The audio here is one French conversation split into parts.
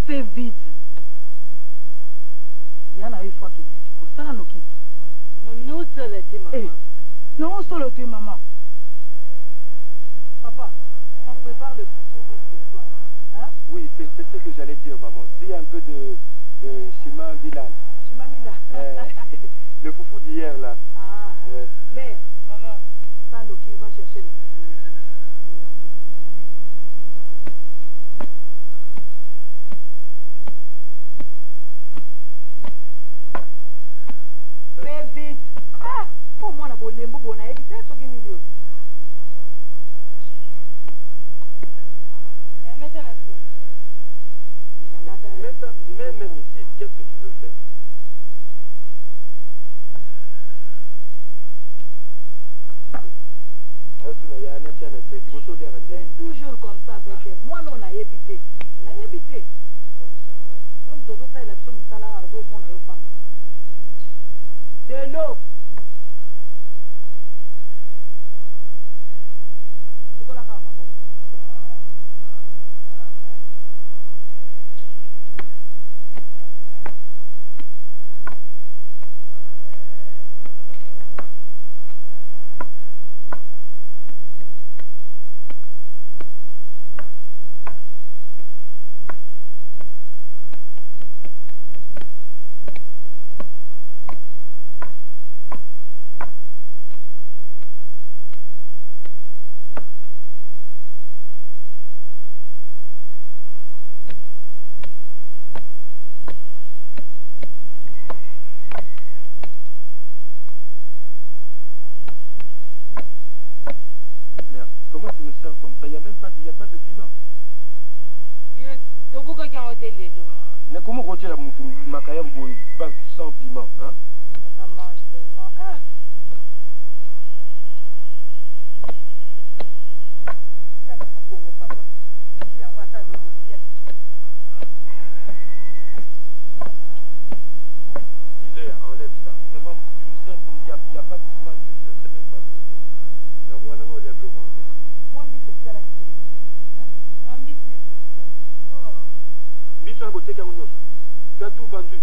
Fais vite. Il y en a une fois qui dit ça là nous quitte. Nous sommes les maman. Non, solo tu maman. Papa, on prépare le foufou vite pour toi. Hein? Oui, c'est ce que j'allais dire, maman. S'il y a un peu de Shima Bilal. Shima Bilal. Le foufou d'hier là. Ah, ouais. Mais, maman, ça nous qui va chercher le foufou. Fais vite. Ah, pour moi, on a beau lembo, on a évité ce qui est mieux. Même ici, qu'est-ce que tu veux faire? C'est toujours comme ça avec elle. Moi, non, on a évité. On a évité. Comme ça, ouais. Donc, dans ce élection, on a eu femme. De l'eau. C'est quoi la femme? Comment tu me sers comme ça? Il n'y a pas de piment. Mais comment retirer la macayam sans piment, hein? Ça mange seulement. Ah. Dis-le, enlève ça. Vraiment, tu me sers comme il n'y a pas de piment, je ne sais même pas me dire. Donc, on enlève le rang. Tu as tout vendu.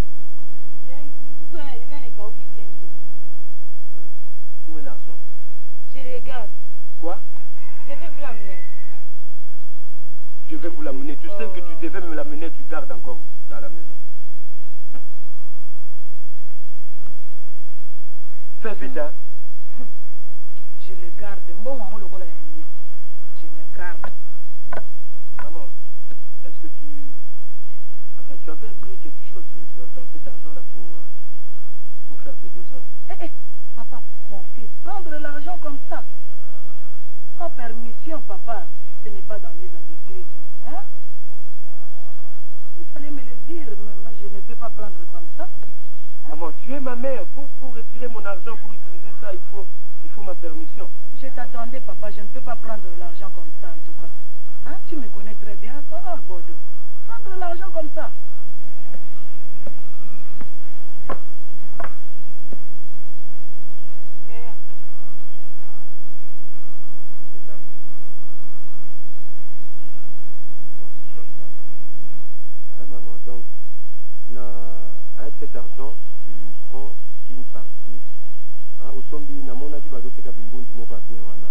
Où est l'argent? Je regarde. Quoi? Je vais vous l'amener. Je vais vous l'amener. Tu sais que tu devais me l'amener, tu gardes encore dans la maison. Fais vite, hein? Je le garde. Bon, on le voit. Je le garde. Maman, est-ce que tu avais pris quelque chose dans cet argent-là pour faire tes besoins? Papa, mon fils, prendre l'argent comme ça, sans permission, papa, ce n'est pas dans mes habitudes. Hein? Il fallait me le dire, mais moi je ne peux pas prendre comme ça. Maman, tu es ma mère. Pour retirer mon argent, pour utiliser ça, il faut ma permission. Je t'attendais, papa, je ne peux pas prendre l'argent comme ça, en tout cas. Hein? Tu me connais très bien, ah, Bodo. Prendre l'argent comme ça. Maman, donc, avec cet argent, tu prends une partie. Au sombi, namona qui va doter kabimboun du moka bien wana.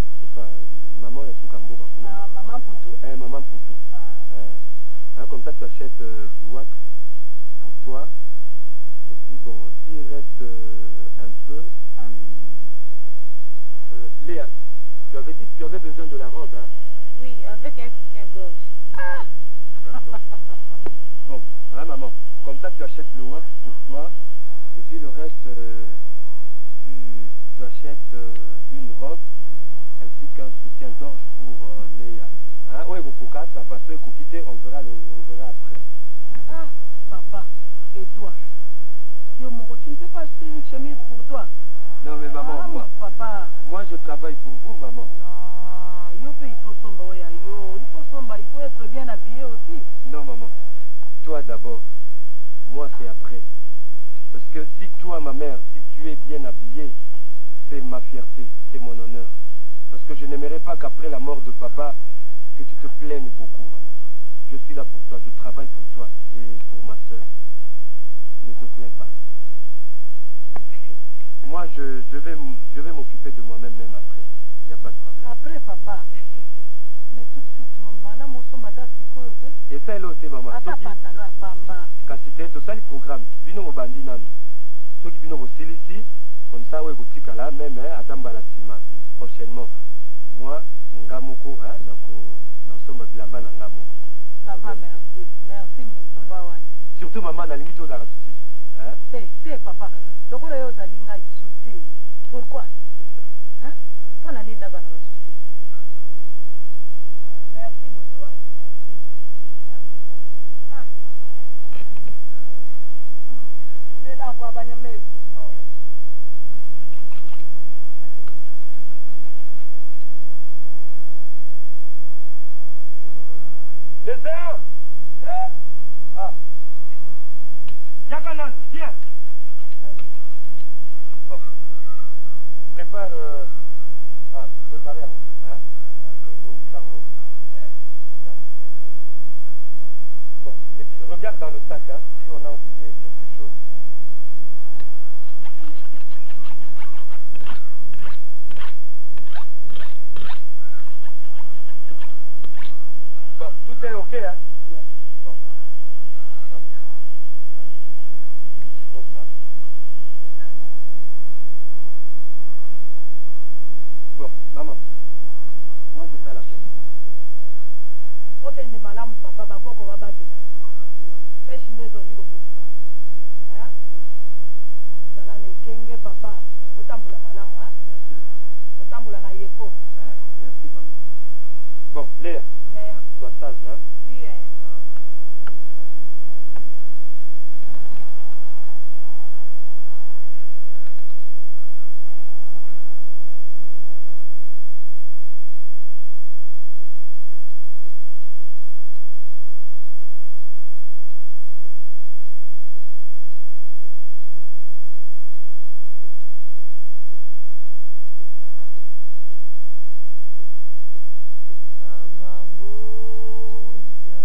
Maman est sous kamboka pour Maman Poutou. Maman Poutou. Comme ça, tu achètes du wax pour toi. Et puis bon, s'il reste un peu, Léa, tu avais dit que tu avais besoin de la robe, hein? Oui, avec un soutien-gorge. D'accord. Bon, hein, maman, comme ça tu achètes le wax pour toi, et puis le reste, tu achètes une robe, ainsi qu'un soutien-gorge pour Léa. Hein? Ouais, Rokoka, ça va se quitter, on verra après. Ah, papa, et toi? Yo, Moro, tu ne peux pas acheter une chemise pour toi? Non, mais maman, papa. Moi je travaille pour vous, maman. Non, yo, il faut somba, il faut être bien habillé aussi. Non, maman. Toi d'abord, moi c'est après. Parce que si toi, ma mère, si tu es bien habillée, c'est ma fierté, c'est mon honneur. Parce que je n'aimerais pas qu'après la mort de papa, que tu te plaignes beaucoup, maman. Je suis là pour toi, je travaille pour toi et pour ma soeur. Ne te plains pas. Moi, je vais m'occuper de moi-même même après. Il n'y a pas de problème. Après, papa. Mais tout, madame, on s'en m'a et ça, l'autre, maman. C'est ça le programme. Bino mo bandi nanu. Ceux qui bino mo silisi, comme ça, ouais, gotika là, même, attamba la tima. Prochainement, moi, ngamoko, hein, dans son bilamba ngamoko. Ça va, merci. Merci, mon papa. Surtout, maman, la limite aux arrêts soucis. Hein? C'est, papa. Donc, on a eu zalinga soucis. Pourquoi? Hein? Pas la ligne dans un souci. Merci, Boudouane. Merci. Merci beaucoup. Ah. C'est là quoi, Banyamé. Les airs! Ah! Yakanan, viens! Bon. Prépare. Préparez avant. Hein? Bon, et puis regarde dans le sac, hein, si on a oublié quelque chose. Bon, tout est ok, hein? Ouais. Bon. Comme ça. Bon, maman, moi je fais la paix. Ok, ne malam papa, bakoko wa bate na. Pêche les oli ko fufa. Hein? Zala ne kenge papa, otambula malam, hein? Merci. Otambula na yepo. Merci, maman. Bon, Léa, sois sage, hein? Oui, hein. Amamboya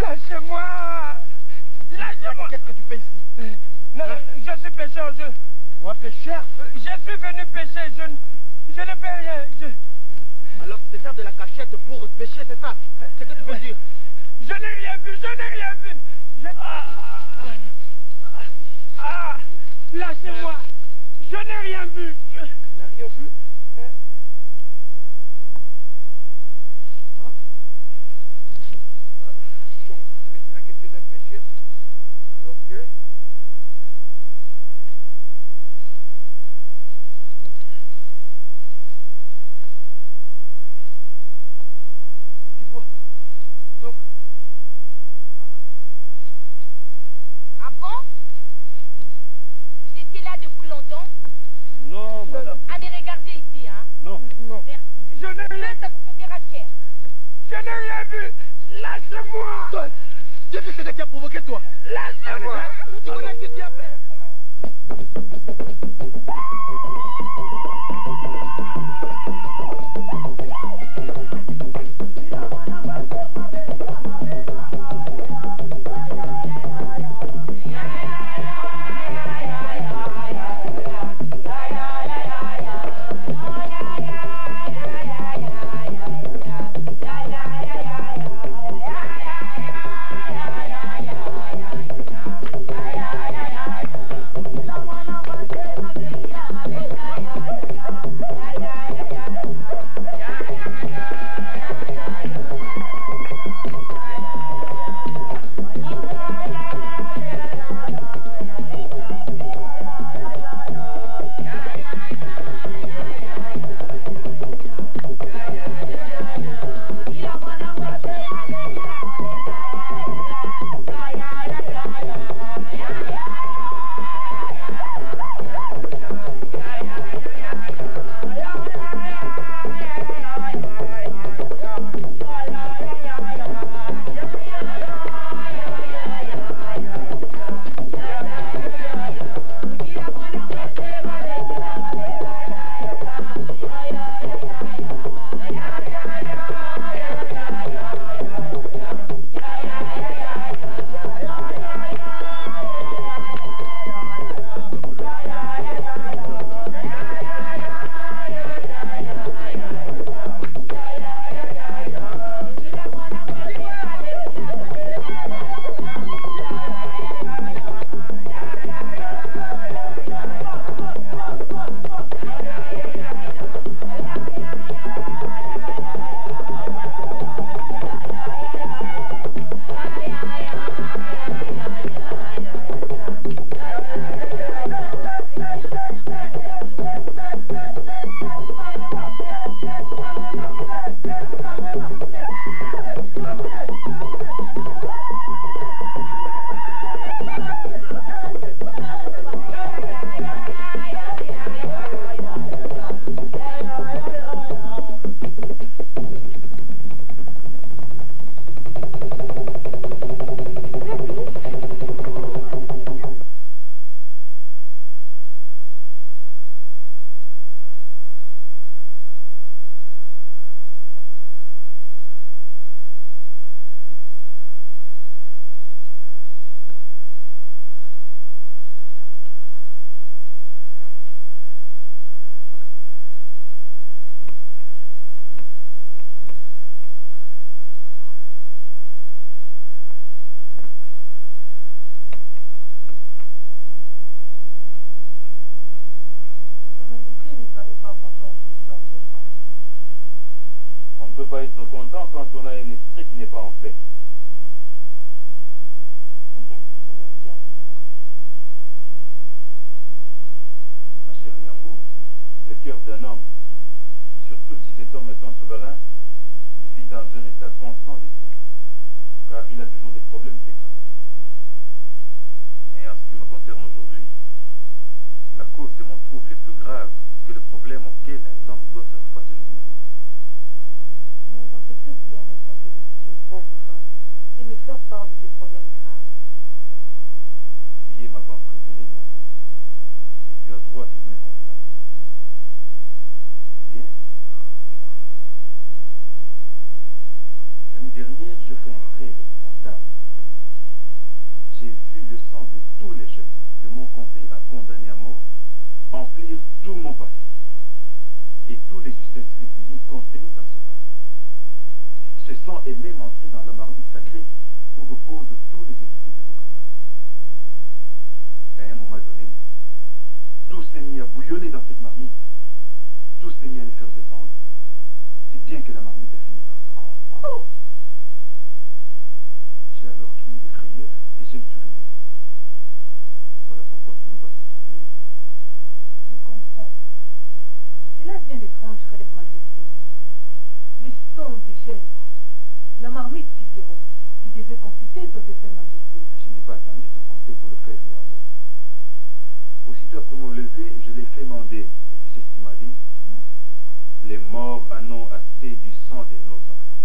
Lâchez-moi. Lâchez-moi. Qu'est-ce que tu fais ici? Non, je suis pécheur, Quoi, pécheur? Je suis venu pécher, je ne fais rien. Alors tu te sers de la cachette pour pécher, c'est ça? C'est ce que tu veux dire? Je n'ai rien vu, je n'ai rien vu. Lâchez-moi. Je n'ai rien vu. Tu n'as rien vu? Hein? Donc, tu me diras que tu es un pécheur? Ok. Tu vois? Donc... Ah bon? Vous étiez là depuis longtemps? Non, madame. Ah, mais regardez ici, hein? Non. Non. Merci. Je n'ai rien Ça vous coûtera cher. Je n'ai rien vu. Lâchez-moi. Toi, j'ai vu que c'est qui a provoqué toi. Lâchez-moi. Tu connais ce que tu as fait? On ne peut pas être content quand on a un esprit qui n'est pas en paix. Mais qu'est-ce que vous voulez dire, Ma chère Nyambo, le cœur d'un homme, surtout si cet homme est un souverain, vit dans un état constant de trouble, car il a toujours des problèmes qui traversent. Mais en ce qui me concerne aujourd'hui, la cause de mon trouble est plus grave que le problème auquel un homme doit faire face journellement. Mais on fait tout bien en tant que victime pauvre femme et me faire part de ces problèmes graves. Tu es ma femme préférée, Nyambo, et tu as droit à toutes mes confidences. Eh bien, écoute. L'année dernière, je fais un rêve épouvantable. table. J'ai vu le sang de tous les jeunes que mon conseil a condamnés à mort emplir tout mon palais. Et tous les ustensiles de cuisine contenus dans ce palais. Ce sang est même entré dans la marmite sacrée où reposent tous les esprits de Kokapa. À un moment donné, tout s'est mis à bouillonner dans cette marmite. Tout s'est mis à l'effervescence, si bien que la marmite a fini par se rompre. J'ai alors crié de frayeur et je me suis réveillé. Voilà pourquoi tu me vois si troublé. Je comprends. Cela vient d'étrange, Frère Majesté. Le sang du gène, la marmite qui se rompt, tu devais consulter ton défunt Majesté. Je n'ai pas attendu ton conseil pour le faire, Niango. Aussitôt après mon lever, je l'ai fait mander. Et tu sais ce qu'il m'a dit? Les morts en ont assez du sang de nos enfants.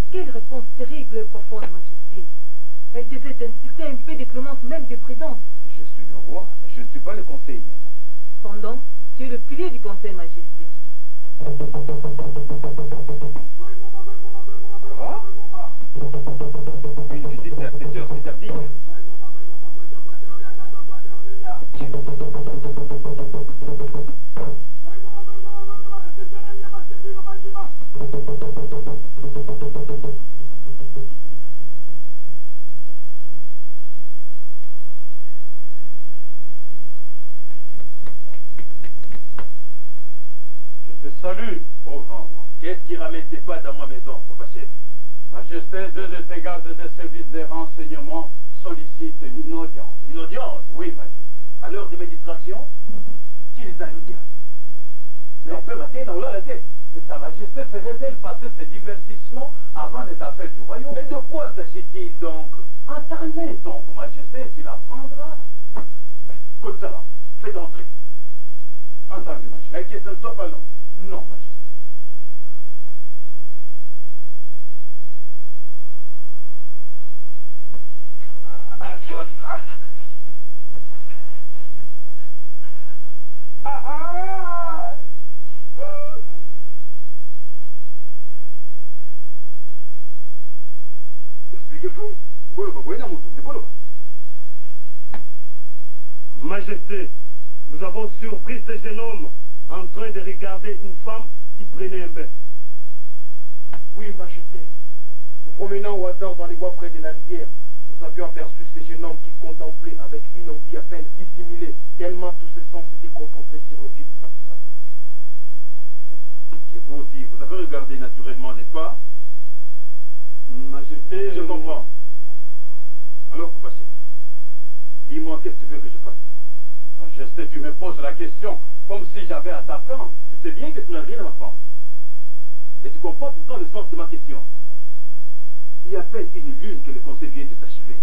Quelle réponse terrible et profonde, Majesté. Elle devait insulter un peu de clémence, même de prudence. Je suis le roi, mais je ne suis pas le conseil, Niango. Cependant, tu es le pilier du conseil, Majesté. Quoi? Une visite à cette heure si tardive. Salut, Oh grand roi, qu'est-ce qui ramène tes pas dans ma maison, papa chef? Majesté, deux de tes gardes de service des renseignements sollicitent une audience. Une audience? Oui, Majesté. À l'heure de mes distractions? Qui les a l'audience? Mais on peut mater dans la tête. Mais Sa Majesté ferait-elle passer ses divertissements avant les affaires du royaume? Mais de quoi s'agit-il donc? Entendez donc, Majesté, tu l'apprendras. Écoute ça va, faites entrer. Entendu, Majesté. Mais que ce ne soit pas long. Non, Majesté. Expliquez-vous. Majesté, nous avons surpris ce jeune homme en train de regarder une femme qui prenait un bain. Oui, Majesté. Nous promenant au hasard dans les bois près de la rivière, nous avions aperçu ce jeune homme qui contemplait avec une envie à peine dissimulée, tellement tous ses sens s'étaient concentrés sur le pied de sa femme. Et vous aussi, vous avez regardé naturellement, n'est-ce pas? Majesté... Je comprends. Alors, Papa Chef, dis-moi qu'est-ce que tu veux que je fasse? Majesté, tu me poses la question comme si j'avais à t'apprendre. Je sais bien que tu n'as rien à m'apprendre. Et tu comprends pourtant le sens de ma question. Il y a à peine une lune que le conseil vient de s'achever.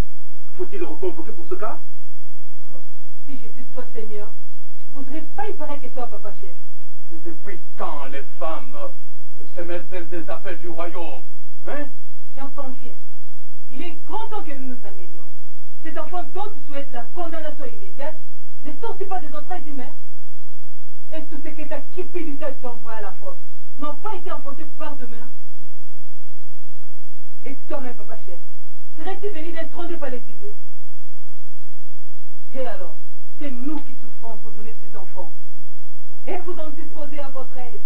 Faut-il le reconvoquer pour ce cas? Si j'étais toi, Seigneur, je ne poserais pas une pareille question à Papa Chef. Et depuis quand les femmes se mêlent-elles des affaires du royaume? Hein? J'entends bien. Il est grand temps que nous nous améliorions. Ces enfants dont tu souhaites la condamnation immédiate ne sortent pas des entrailles du maire. Et tout ce que ta cupidité t'envoie à la force n'ont pas été enfantés par demain. Et toi-même, Papa Chef, serais-tu venu d'un trône de palais divin? Et alors, c'est nous qui souffrons pour donner ces enfants. Et vous en disposez à votre aise.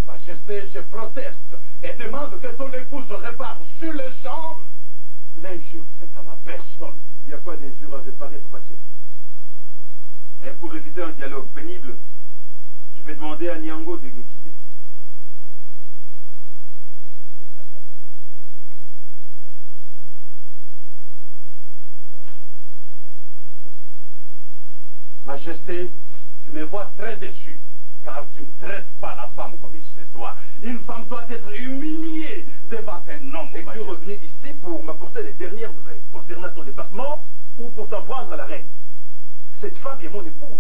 Majesté, je proteste et demande que ton épouse répare sur le champ l'injure faite à ma personne. Il n'y a pas d'injure à réparer, Papa Chef. Mais pour éviter un dialogue pénible, je vais demander à Niango de nous quitter. Majesté, tu me vois très déçu, car tu ne traites pas la femme comme il se doit. Une femme doit être humiliée devant un homme. Es-tu revenu ici pour m'apporter les dernières nouvelles concernant ton déplacement ou pour t'en prendre à la reine? Cette femme est mon épouse.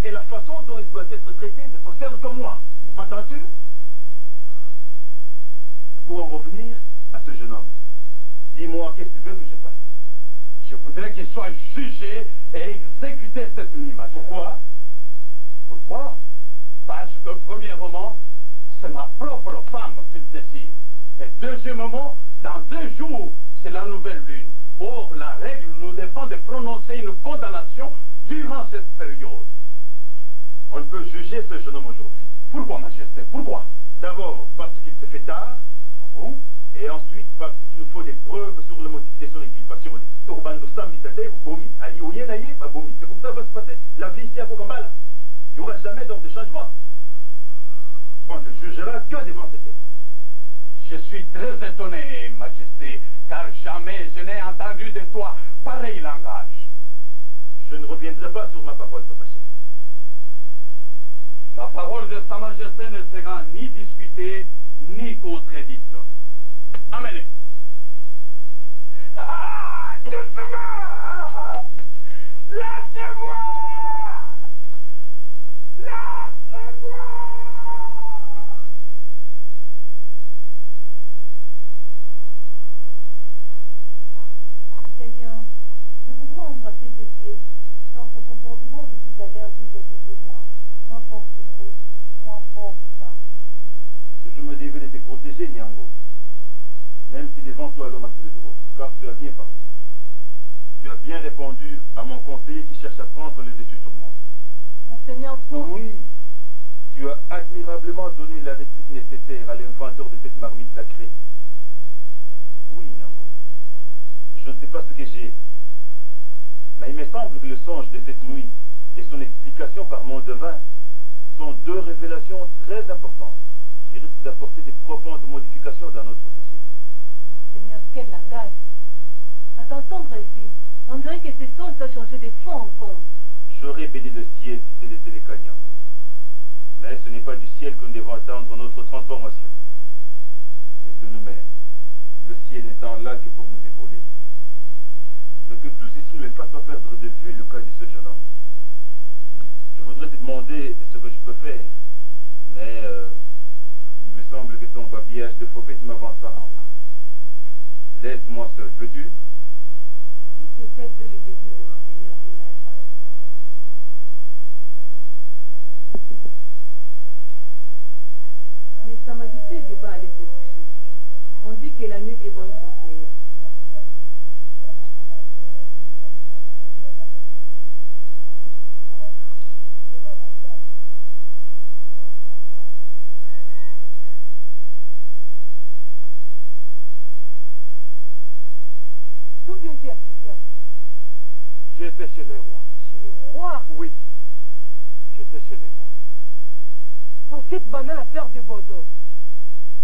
Et la façon dont elle doit être traitée ne concerne que moi. M'entends-tu? Pour en revenir à ce jeune homme, dis-moi, qu'est-ce que tu veux que je fasse? Je voudrais qu'il soit jugé et exécuté cette nuit, Majesté. Pourquoi? Pourquoi? Parce que, premièrement, c'est ma propre femme qu'il désire. Et deuxièmement, dans 2 jours, c'est la nouvelle lune. Or, la règle nous défend de prononcer une condamnation durant cette période. On ne peut juger ce jeune homme aujourd'hui. Pourquoi, Majesté? Pourquoi? D'abord, parce qu'il se fait tard. Ah bon? Et ensuite, parce qu'il nous faut des preuves sur le motif de son inculpation. C'est comme ça va se passer la vie ici à Kokambala. Il n'y aura jamais donc de changement. On ne jugera que devant ces témoins. Je suis très étonné, Majesté, car jamais je n'ai entendu de toi pareil langage. Je ne reviendrai pas sur ma parole, Papa Chef. La parole de Sa Majesté ne sera ni discutée, ni contredite. Amenez. Ah, doucement! Lâchez-moi! Lâchez-moi! Seigneur, je voudrais embrasser tes pieds, car ton comportement de tout à l'heure vis-à-vis de moi m'emporte trop, moi pauvre femme. Je me devais de te protéger, Nyango. Même si devant toi l'homme a tout le droit, car tu as bien parlé. Tu as bien répondu à mon conseiller qui cherche à prendre le dessus sur moi. Monseigneur, trop. Oui, tu as admirablement donné la réplique nécessaire à l'inventeur de cette marmite sacrée. Oui, Nyango. Je ne sais pas ce que j'ai. Mais il me semble que le songe de cette nuit et son explication par mon devin sont deux révélations très importantes qui risquent d'apporter des profondes modifications dans notre société. Seigneur, quel langage. À t'entendre ici, on dirait que ces sons ont changé de fond en comble. J'aurais béni le ciel si c'était le cas, Nyango. Mais ce n'est pas du ciel que nous devons attendre notre transformation. Mais de nous-mêmes, le ciel n'étant là que pour nous épauler. Mais que tout ceci ne me fasse pas perdre de vue le cas de ce jeune homme. Je voudrais te demander ce que je peux faire, mais il me semble que ton babillage de fauvette m'avancera en haut. Laisse-moi seul, veux-tu? Si c'est tel que le désir de mon Seigneur du Maître. Mais Sa Majesté ne peut pas aller se coucher. On dit que la nuit est bonne conseillère. D'où viens-tu à Kifia? J'étais chez les rois. Chez les rois. Oui, j'étais chez les rois. Pour cette banale affaire de Bordeaux.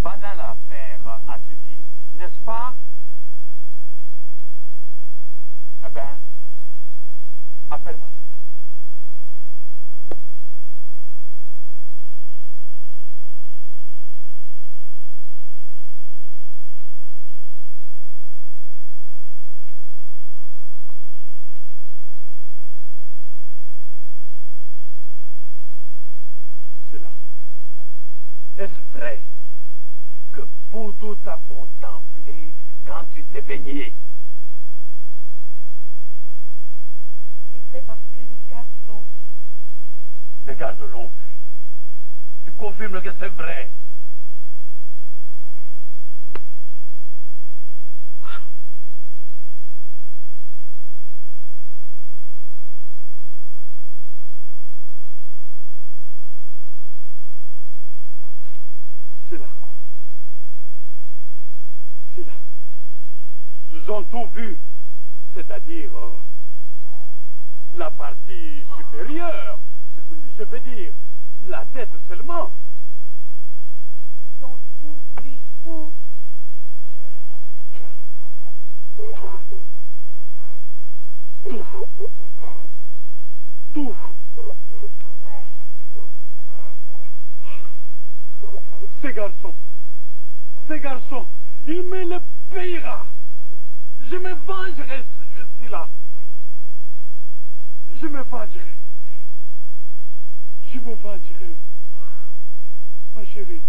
Banale affaire, as-tu dit, n'est-ce pas? Eh bien, appelle-moi cela. Est-ce vrai que Poudou t'a contemplé quand tu t'es baigné? C'est vrai parce que le garçon. Dégage l'oncle. Tu confirmes que c'est vrai. C'est là. C'est là. Ils ont tout vu. C'est-à-dire la partie supérieure. Je veux dire, la tête seulement. Ils ont tout vu. Tout. Tout. Ces garçons, il me le payera. Je me vengerai, Sila. Je me vengerai. Je me vengerai, ma chérie.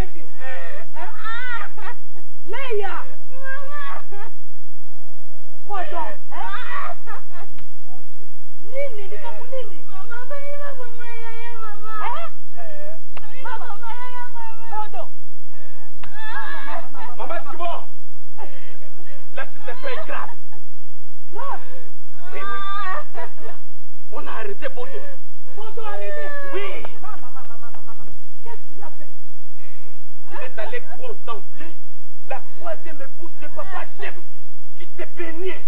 monsieur. Hein? Leia! Quoi donc? Hein? Mon Dieu. Nini, ni comme Nini. Pardon. Maman Thibault, la situation est grave. Grave. Oui, oui. On a arrêté Bodo. Bodo arrêté. Oui. Maman. Qu'est-ce qu'il a fait? Il est allé contempler la troisième épouse de papa chef qui s'est baignée.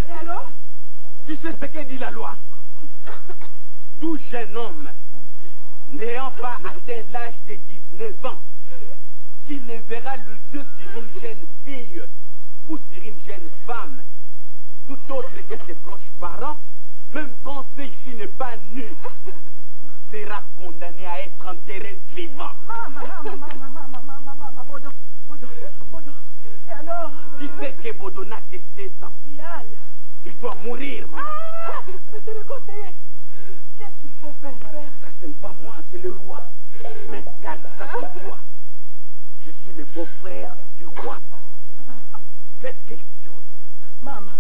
Et alors? Tu sais ce que dit la loi? Tout jeune homme n'ayant pas atteint l'âge de 19 ans, s'il lèvera le yeux sur une jeune fille ou sur une jeune femme, tout autre que ses proches parents, même quand celle-ci n'est pas nue, sera condamné à être enterré vivant. Maman, Bodo. Et alors? Tu sais que Bodo n'a que 16 ans. Aïe. Il doit mourir, maman. Monsieur le conseiller, qu'est-ce qu'il faut faire? Ça, ce n'est pas moi, c'est le roi. Mais garde ça pour toi. Je suis le beau-frère du roi. Faites quelque chose. Maman,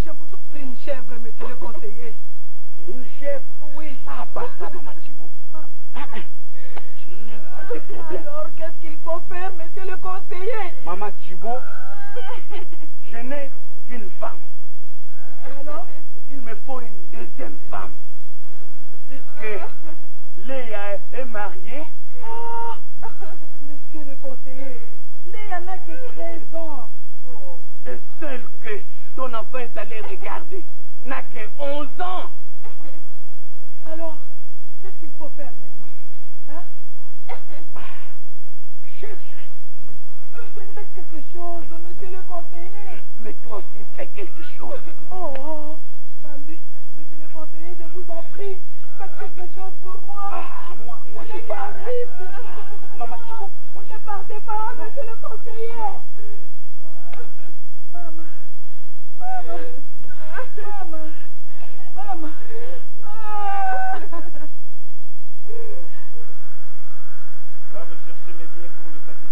je vous offre une chèvre, monsieur le conseiller. Une chèvre? Oui. Ah, pas ça, maman Thibault. Je n'aime pas ces problèmes. Alors, qu'est-ce qu'il faut faire, monsieur le conseiller? Maman Thibault, je n'ai qu'une femme. Et alors? Il me faut une deuxième femme. Puisque Léa est mariée. Oh, monsieur le conseiller, Léa n'a que 13 ans. Oh. Et celle que ton enfant est allé regarder n'a que 11 ans. Alors, qu'est-ce qu'il faut faire maintenant? Hein? Cherche. Faites quelque chose, monsieur le conseiller. Mais toi aussi, fais quelque chose. Oh, Bambi, monsieur le conseiller, je vous en prie, faites quelque chose pour moi. Ah, moi je pars. Maman Thibault, moi je Ne partez pas, monsieur le conseiller. Maman. Va me chercher mes billets pour le sacrifice.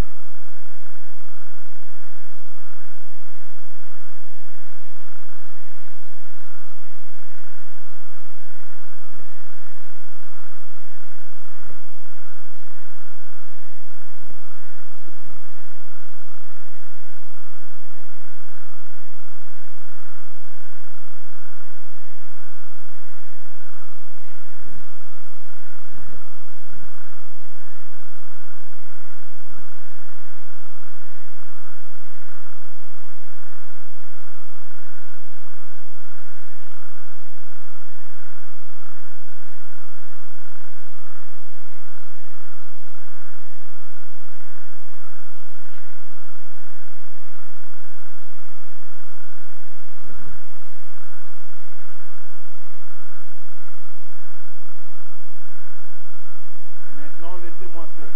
Maintenant, laissez-moi seul.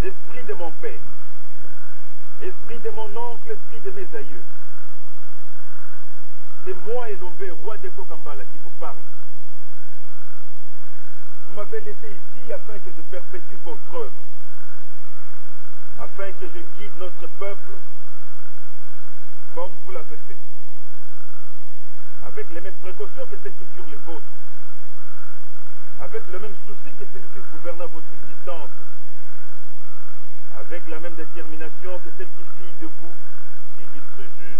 Esprit de mon père, esprit de mon oncle, esprit de mes aïeux, c'est moi Elombé, roi de Kokambala, qui vous parle. Vous m'avez laissé ici afin que je perpétue votre œuvre, afin que je guide notre peuple comme vous l'avez fait, avec les mêmes précautions que celles qui furent les vôtres, avec le même souci que celui qui gouverna votre existence, avec la même détermination que celle qui fit de vous illustre juge.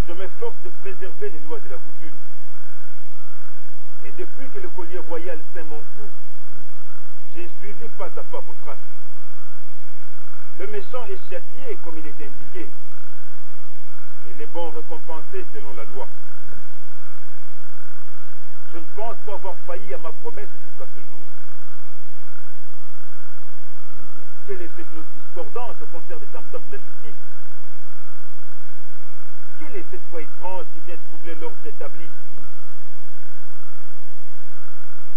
Je m'efforce de préserver les lois de la coutume. Et depuis que le collier royal ceint mon cou, j'ai suivi pas à pas vos traces. Le méchant est châtié comme il est indiqué, et les bons récompensés selon la loi. Je ne pense pas avoir failli à ma promesse jusqu'à ce jour. Quelle est cette note discordante au concert des tam-tams de la justice? Quelle est cette voix étrange qui vient troubler l'ordre établi?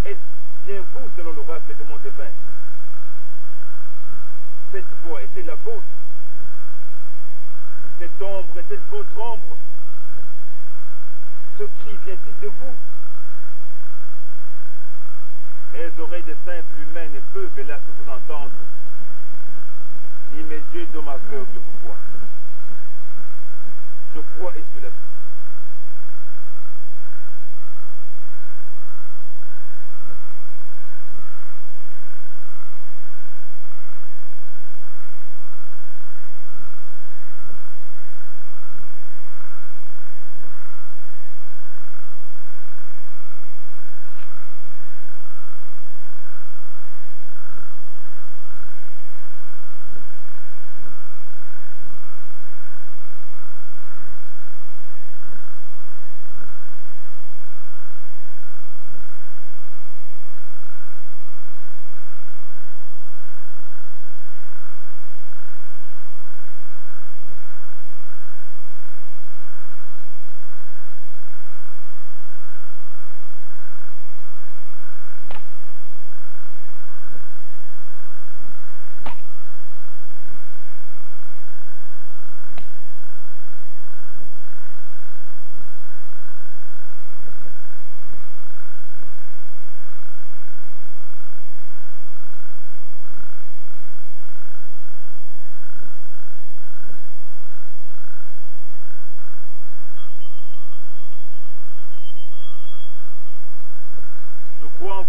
Est-ce bien vous selon l'oracle de Mondevin? Cette voix est-elle la vôtre? Cette ombre est-elle votre ombre? Ce cri vient-il de vous? Mes oreilles de simple humaine ne peuvent hélas vous entendre, ni mes yeux d'homme aveugle vous voient. Je crois et cela suffit.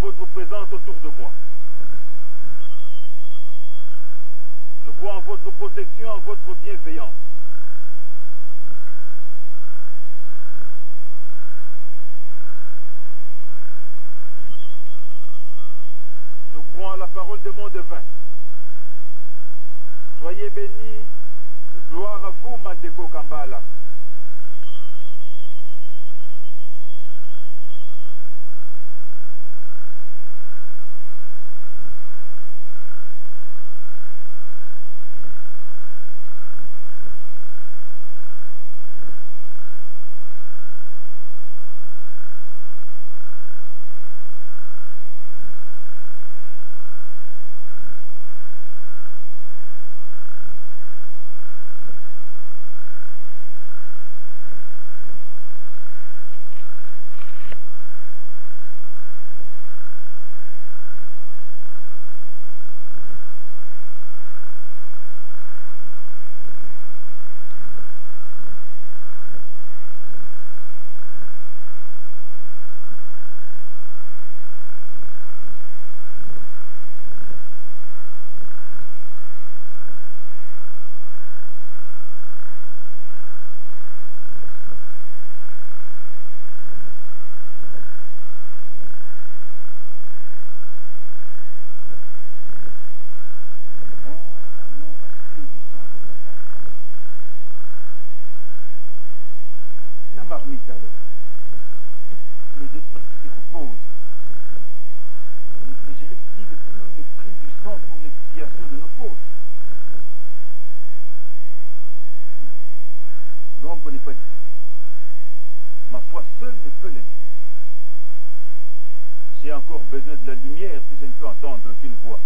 Votre présence autour de moi. Je crois en votre protection, en votre bienveillance. Je crois en la parole de Mondevin. Soyez bénis, gloire à vous, Mandeko Kambala. Marmite alors, les esprits qui reposent, n'exigerait-il plus le prix du sang pour l'expiation de nos fautes? L'ombre n'est pas dissipée. Ma foi seule ne peut la dissiper. J'ai encore besoin de la lumière si je ne peux entendre qu'une voix.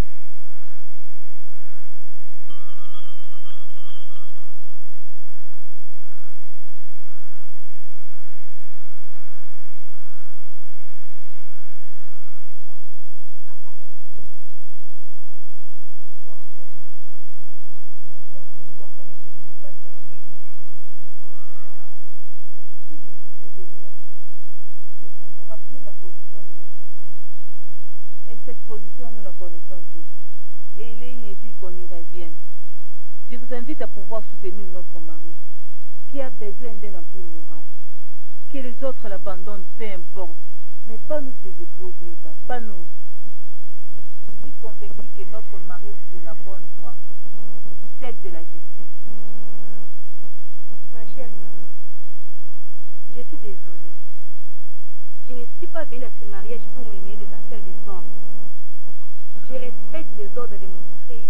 nous invite à pouvoir soutenir notre mari, qui a besoin d'un appui moral. Que les autres l'abandonnent, peu importe. Mais pas nous, ses épouses, Nyota, pas nous. Je suis convaincue que notre mari est sur la bonne voie, celle de la justice. Ma chère Nyamou, je suis désolée. Je ne suis pas venue à ce mariage pour m'aimer des affaires des hommes. Je respecte les ordres de mon mari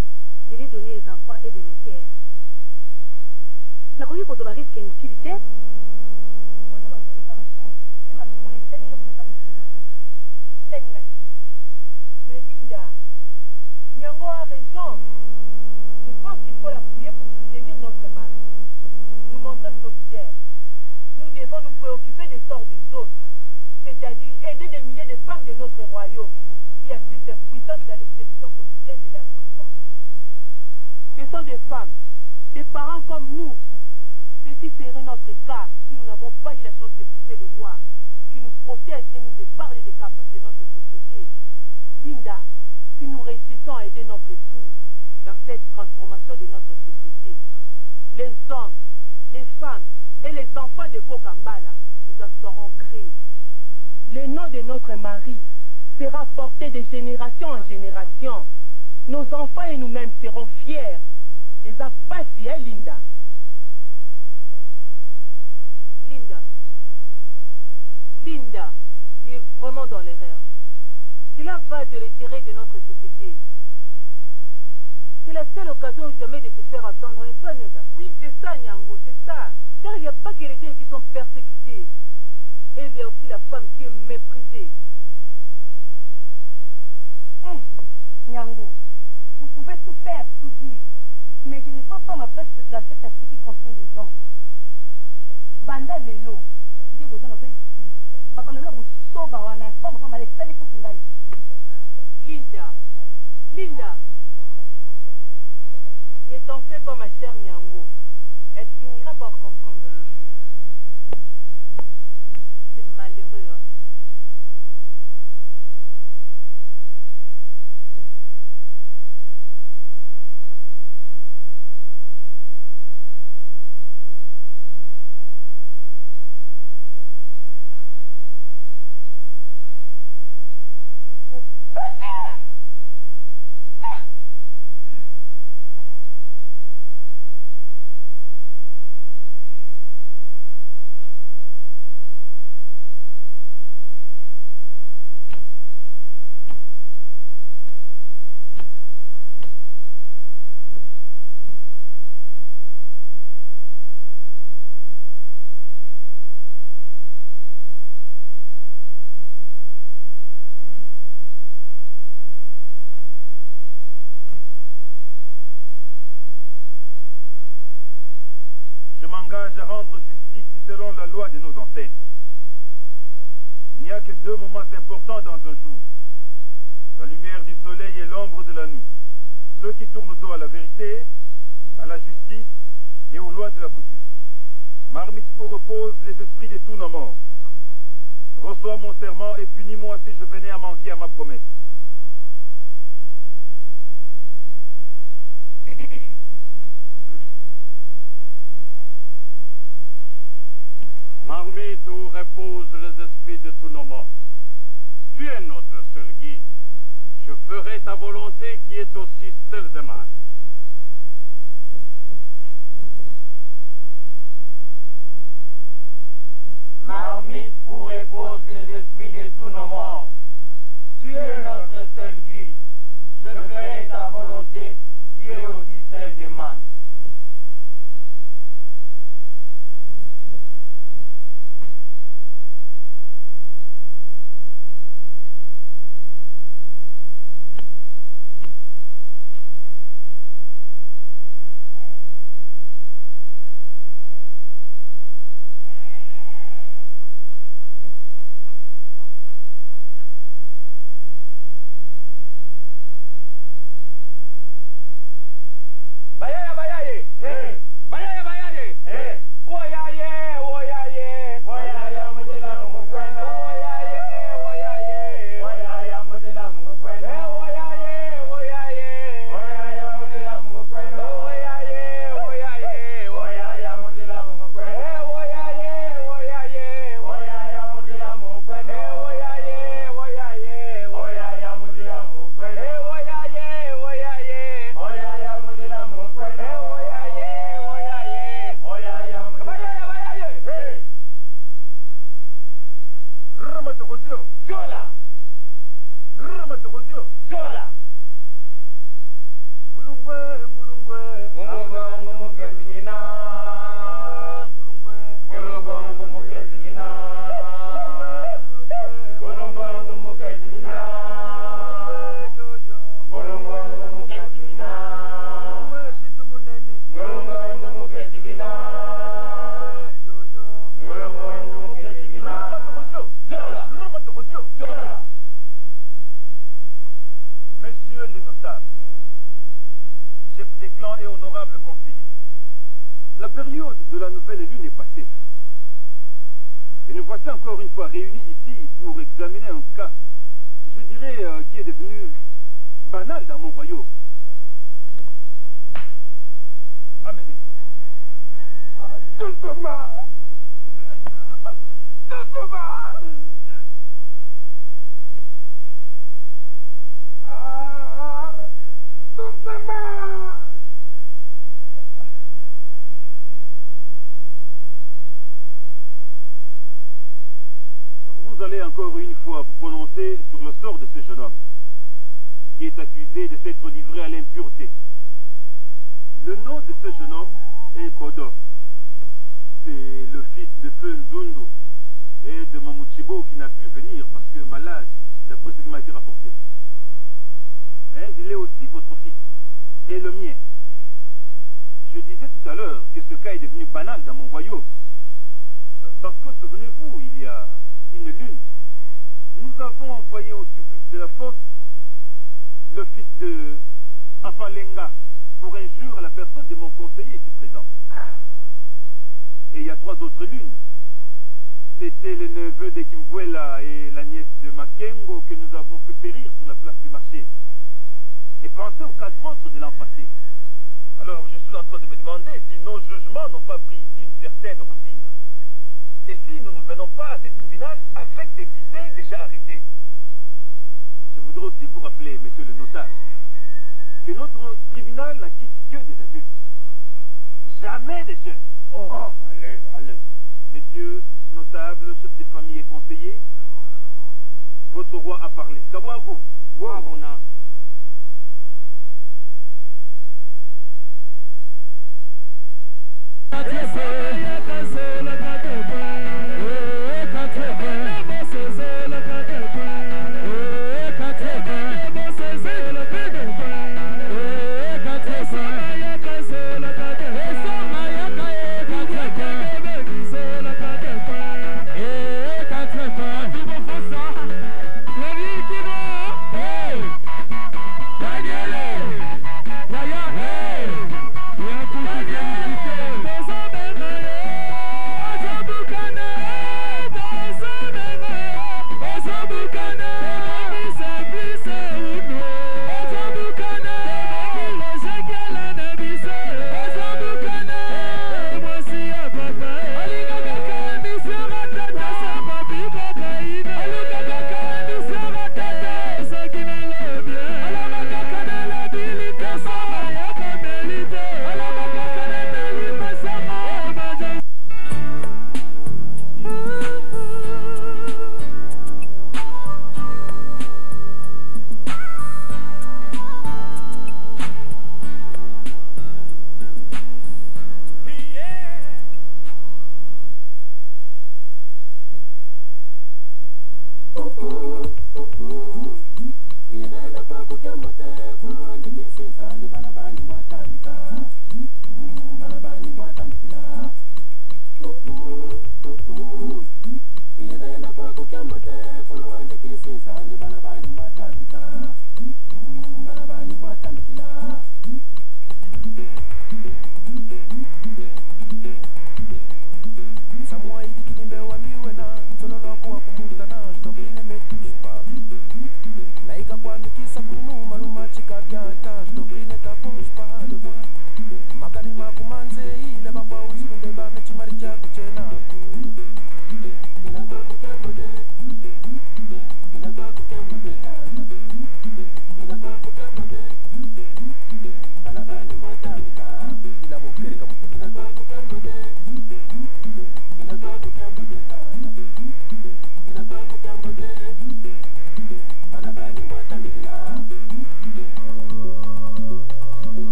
de lui donner des enfants et de me taire. Nakoki kozwa risque inutile te. Mais Linda, Nyango a raison. Je pense qu'il faut l'appuyer pour soutenir notre mari. Nous montrer solidaires. Nous devons nous préoccuper des sorts des autres, c'est-à-dire aider des milliers de femmes de notre royaume qui assistent impuissantes dans l'exception quotidienne de leurs enfants. Ce sont des femmes, des parents comme nous. Ceci serait notre cas si nous n'avons pas eu la chance d'épouser le roi, qui nous protège et nous épargne des caprices de notre société. Linda, si nous réussissons à aider notre époux dans cette transformation de notre société, les hommes, les femmes et les enfants de Kokambala, nous en serons grés. Le nom de notre mari sera porté de génération en génération. Nos enfants et nous-mêmes serons fiers. Et ça passe, hein, Linda? Linda, tu es vraiment dans l'erreur. Cela va de l'intérêt de notre société. C'est la seule occasion jamais de se faire attendre, n'est-ce pas, Nyota? Oui, c'est ça, Nyango, c'est ça. Car il n'y a pas que les gens qui sont persécutés. Et il y a aussi la femme qui est méprisée. Nyango, vous pouvez tout faire, tout dire. Mais je ne peux pas ma place dans cet aspect qui concerne les hommes. Banda lelo, je vous donne un peu de Linda, Linda, ne t'en fais pas, ma chère Nyango. Elle finira par comprendre une chose. C'est malheureux, hein? Je m'engage à rendre justice selon la loi de nos ancêtres. Il n'y a que deux moments importants dans un jour. La lumière du soleil et l'ombre de la nuit. Ceux qui tournent dos à la vérité, à la justice et aux lois de la coutume. Marmite où reposent les esprits de tous nos morts. Reçois mon serment et punis-moi si je venais à manquer à ma promesse. Marmite où reposent les esprits de tous nos morts. Tu es notre seul guide. Je ferai ta volonté qui est aussi celle de man. Marmite où reposent les esprits de tous nos morts. Tu es notre seul guide. Je ferai ta volonté qui est aussi celle de man. Bayaya, bayaya. Messieurs les notables, chefs des clans et honorables conseillers, la période de la nouvelle lune est passée. Et nous voici encore une fois réunis ici pour examiner un cas, je dirais, qui est devenu banal dans mon royaume. Amenez. Doucement. Vous allez encore une fois vous prononcer sur le sort de ce jeune homme, qui est accusé de s'être livré à l'impureté. Le nom de ce jeune homme est Bodo. C'est le fils de Feu Nzundu et de Mamuchibo qui n'a pu venir parce que malade, d'après ce qui m'a été rapporté. Mais il est aussi votre fils et le mien. Je disais tout à l'heure que ce cas est devenu banal dans mon royaume. Parce que, souvenez-vous, il y a une lune, nous avons envoyé au supplice de la fosse le fils de Afalenga pour injure à la personne de mon conseiller ici présent. Et il y a 3 autres lunes. C'était le neveu de Kimvuela et la nièce de Makengo que nous avons fait périr sur la place du marché. Et pensez aux 4 autres de l'an passé. Alors je suis en train de me demander si nos jugements n'ont pas pris ici une certaine routine. Et si nous ne venons pas à ce tribunal avec des idées déjà arrêtées. Je voudrais aussi vous rappeler, monsieur le notable, que notre tribunal n'acquitte que des adultes. Jamais des jeunes. Allez. Messieurs, notables, chefs de famille et conseillers, votre roi a parlé. Kawaru. Wabuna. Hey!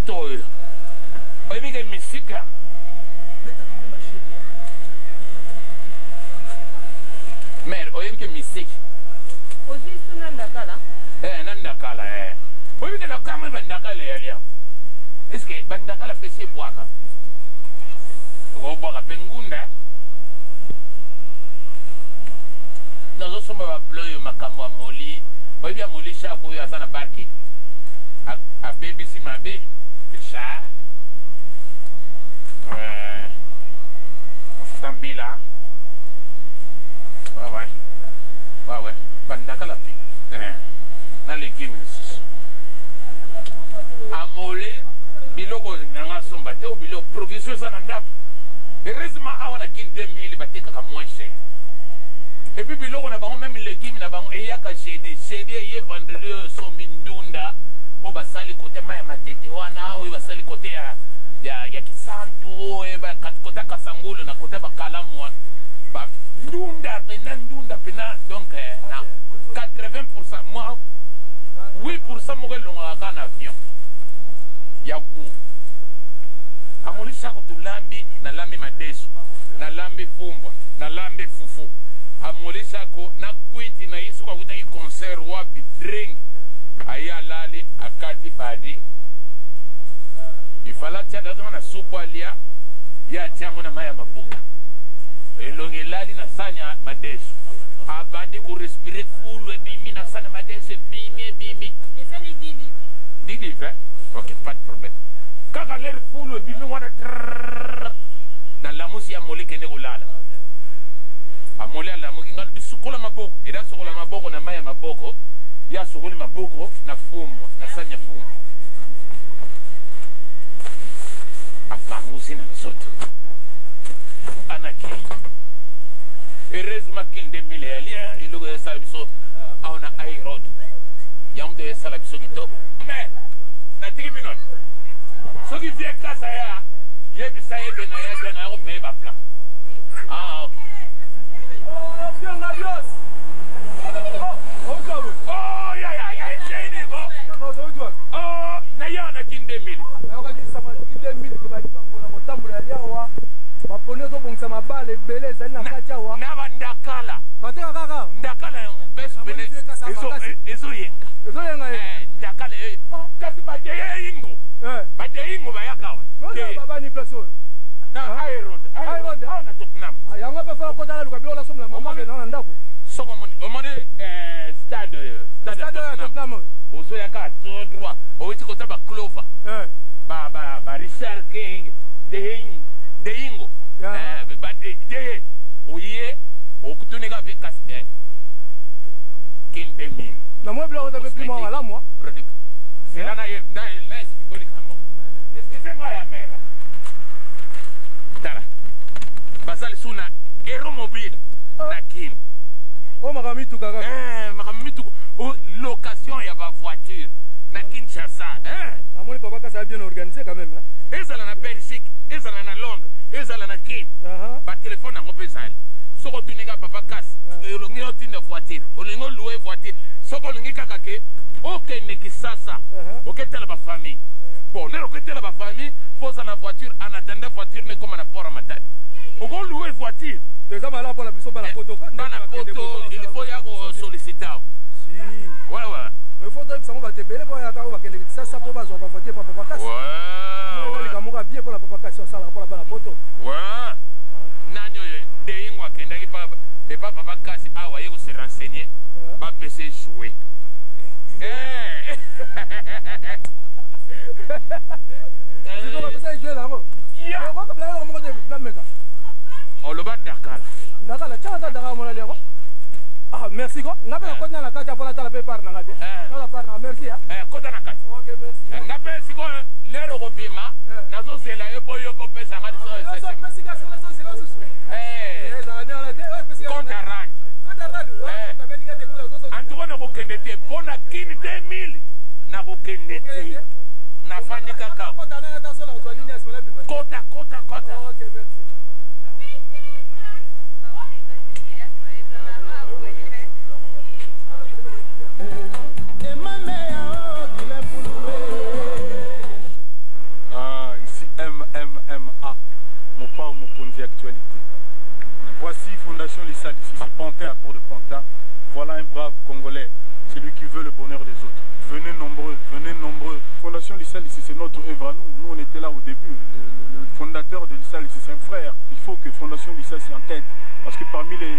moto. Oyebi ke misika. Mère, oyebi ke misiki. Ozi suna ndakala? Nandakala oyebi ke nakama bandakala yalia. Est-ce que bandakala fese bwaka? Bwaka pe ngunda. Nazosomba baployo makambo ya moli. Oyebi ya moli shako oyo aza na barke. Abebisi mabe. Sha. Tambila. Ouais. Bandakala pi. Na legumes. Amole biloko nanga somba te o biloko provision za na ndako. Heureusement awa na kin 2000 batekaka moins cher. Et puis biloko na bango même légumes na bango eyaka CD ye vendredi sombi ndunda po basali kote maya matete wana oyo basali kote ya kisantu ba kota kasangulu na kote bakalamu wana. Ba ndunda pena donc na 80% moi 8% moko elongaka na avion ya goût. Amoli sako tulambi na lambi madesu na lambi fumbwa na lambi fufu. Amoli sako na kwiti na isu kwa kutaki concert wapi drink aya lali akati badi ifala tia dazo na supu alia ya tiango na maya mabuga elonge lali na sanya madesu abandi ku respirer full ebimi na sanya madesu bimi Et ça les 10 livres. 10 livres ok pas de problème kaka l'air full ebimi wana na lamusi ya moli kende kulala amoli ala mukinga bisukola maboko ida sokola maboko na maya maboko ya sokoli maboko na fumbwa na sanya fumbwa apangusi na zoto anaki heureusement qu'il 2000 alia ilugo ya sala biso aona airod ya mdo ya sala biso kitoko mais na tiki binot soki vie kasa ya yebisa yebe na ya na ko pe ba plan ok Bien adios. ya cheni go na ya na kin 2000 bapone tobongisa mabale ebele ezali na kati awa na bandakala bateka kaka ndakala bene ezoyenga ndakala kasi badeyingo bayakawa babani place oyo na airod awa na tottenham yango mpe fala kotala luka bilola somela mamabena na ndako soko omoni stade tottenham ozoyaka ato droit owiti kota baclover richard king deyingo deye oye okutunika ve kasi kin 2000 na mwe biloko tape primo malamu sera na espikoli kamo eskisenga ya mera tala basali suna aéromobile na kin o makambo mituka kaka makambo mituka location ya bavoiture na Kinshasa namoni papa kasi a bien organisé quand même ezala na Belgique ezala na Londres ezala na Kin batelefone yango mpe ezali soko otunika papa kasi olongi otinda voiture olingi oloue voiture soko olingi kaka ke okende Kisasa oketela bafamille bon lelo oketela bafamille fo oza na voiture anatanda voiture nekoma na port ya Matadi okoloue voiture eza malamu mpona biso bana poto il faut ya kosollicita ouais il faut toyebisa ngo bato ebele mpo yaka oyo bakende Kisasa mpo bazwa bavoiture mpa papa kasi ezalika moko abie mpona papa kasi asalaka mpona bana poto nani oyo deyingo akendaki epa papa kasi awa ye kose renseigner bapese jouer bapesa jue nango okokabila moko te nameka oloba ndakala tiaka ta ndaka mona leko merci ko nga mpe nakoti na na kati mpona tala mpe pare nanga te tala pare nanga merci kota na kati nga mpe sikoyo lero kobima nazozela ye boyo kopesanga konta range antuko nakokende te mpo na kini 2000 nakokende te nafandi kaka kota l'ISAL ici, c'est notre œuvre à nous. Nous, on était là au début. Le fondateur de l'ISAL ici, c'est un frère. Il faut que Fondation l'ISAL soit en tête. Parce que parmi les